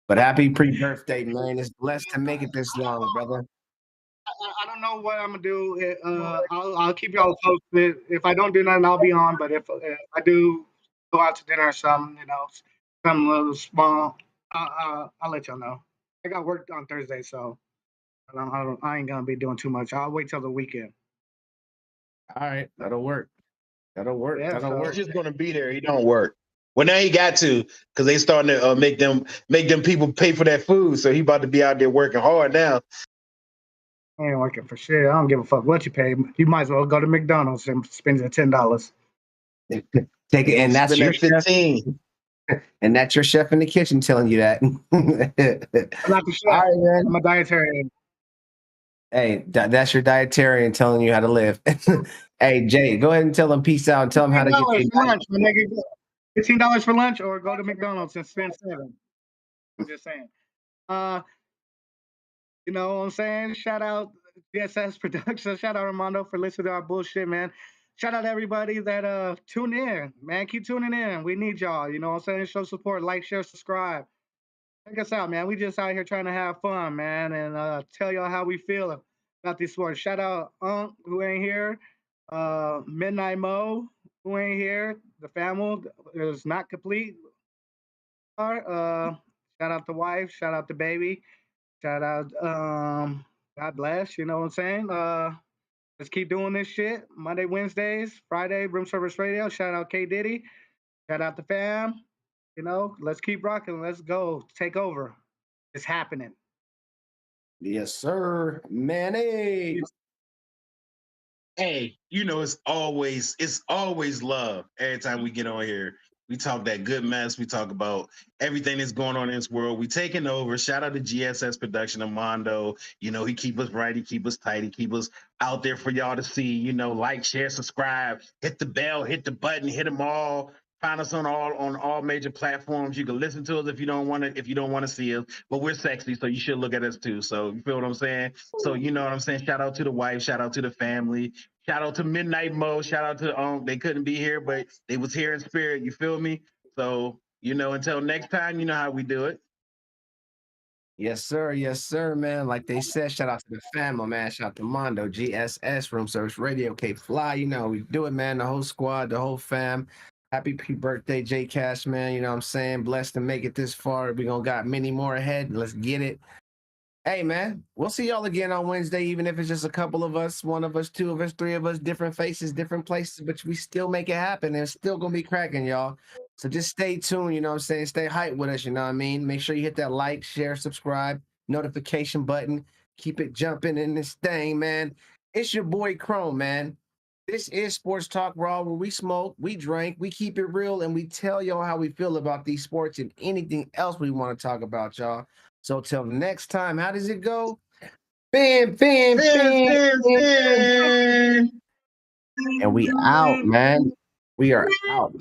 [SPEAKER 1] But happy pre-birthday, man. It's blessed to make it this long, brother.
[SPEAKER 3] I don't know what I'm gonna do. I'll keep y'all posted. If I don't do nothing, I'll be on. But if I do go out to dinner or something, something a little small, I'll let y'all know. I got work on Thursday, so I ain't gonna be doing too much. I'll wait till the weekend.
[SPEAKER 1] All right, that'll work. That'll work.
[SPEAKER 3] Yeah,
[SPEAKER 1] That'll
[SPEAKER 3] so-
[SPEAKER 1] work.
[SPEAKER 4] He's just gonna be there. He don't work. Well, now he got to because they starting to make them people pay for that food. So he about to be out there working hard now.
[SPEAKER 3] I ain't working for shit. I don't give a fuck what you pay. You might as well go to McDonald's and spend your $10.
[SPEAKER 1] Take it, and that's
[SPEAKER 4] Spend
[SPEAKER 1] your
[SPEAKER 4] that 15.
[SPEAKER 1] chef, and that's your chef in the kitchen telling you that.
[SPEAKER 3] I'm not the chef.
[SPEAKER 1] All right, man.
[SPEAKER 3] I'm a dietarian.
[SPEAKER 1] Hey, that's your dietarian telling you how to live. Hey, Jay, go ahead and tell them peace out and tell them how to get
[SPEAKER 3] $15
[SPEAKER 1] their
[SPEAKER 3] for lunch, my nigga. $15 for lunch, or go to McDonald's and spend $7. I'm just saying. You know what I'm saying? Shout out DSS Production. Shout out Armando for listening to our bullshit, man. Shout out everybody that tune in, man. Keep tuning in. We need y'all. You know what I'm saying? Show support, like, share, subscribe. Check us out, man. We just out here trying to have fun, man, and tell y'all how we feel about these sports. Shout out who ain't here. Midnight Mo who ain't here. The family is not complete. Shout out the wife. Shout out the baby. Shout out, God bless, you know what I'm saying? Let's keep doing this shit. Monday, Wednesdays, Friday, Room Service Radio. Shout out K Diddy. Shout out the fam. Let's keep rocking. Let's go. Take over. It's happening.
[SPEAKER 1] Yes, sir. Manny.
[SPEAKER 4] Hey, it's always love every time we get on here. We talk that good mess. We talk about everything that's going on in this world. We taking over. Shout out to GSS Production, Armando. He keep us right. He keep us tight. He keep us out there for y'all to see. Like, share, subscribe, hit the bell, hit the button, hit them all. Find us on all major platforms. You can listen to us if you don't want to see us. But we're sexy, so you should look at us too. So you feel what I'm saying? So you know what I'm saying? Shout out to the wife. Shout out to the family. Shout out to Midnight Mo. Shout out to they couldn't be here, but they was here in spirit. You feel me? So until next time, you know how we do it.
[SPEAKER 1] Yes, sir. Yes, sir, man. Like they said, shout out to the family, man. Shout out to Mondo, GSS, Room Service Radio, K Fly. We do it, man. The whole squad, the whole fam. Happy pre-birthday, J Cash, man. You know what I'm saying? Blessed to make it this far. We gonna got many more ahead. Let's get it. Hey, man, we'll see y'all again on Wednesday, even if it's just a couple of us, one of us, two of us, three of us, different faces, different places, but we still make it happen. And it's still going to be cracking, y'all. So just stay tuned, you know what I'm saying? Stay hyped with us, you know what I mean? Make sure you hit that like, share, subscribe, notification button. Keep it jumping in this thing, man. It's your boy Chrome, man. This is Sports Talk Raw, where we smoke, we drink, we keep it real, and we tell y'all how we feel about these sports and anything else we want to talk about, y'all. So till next time, how does it go? Bam, bam, bam, bam. And we out, man. We are out.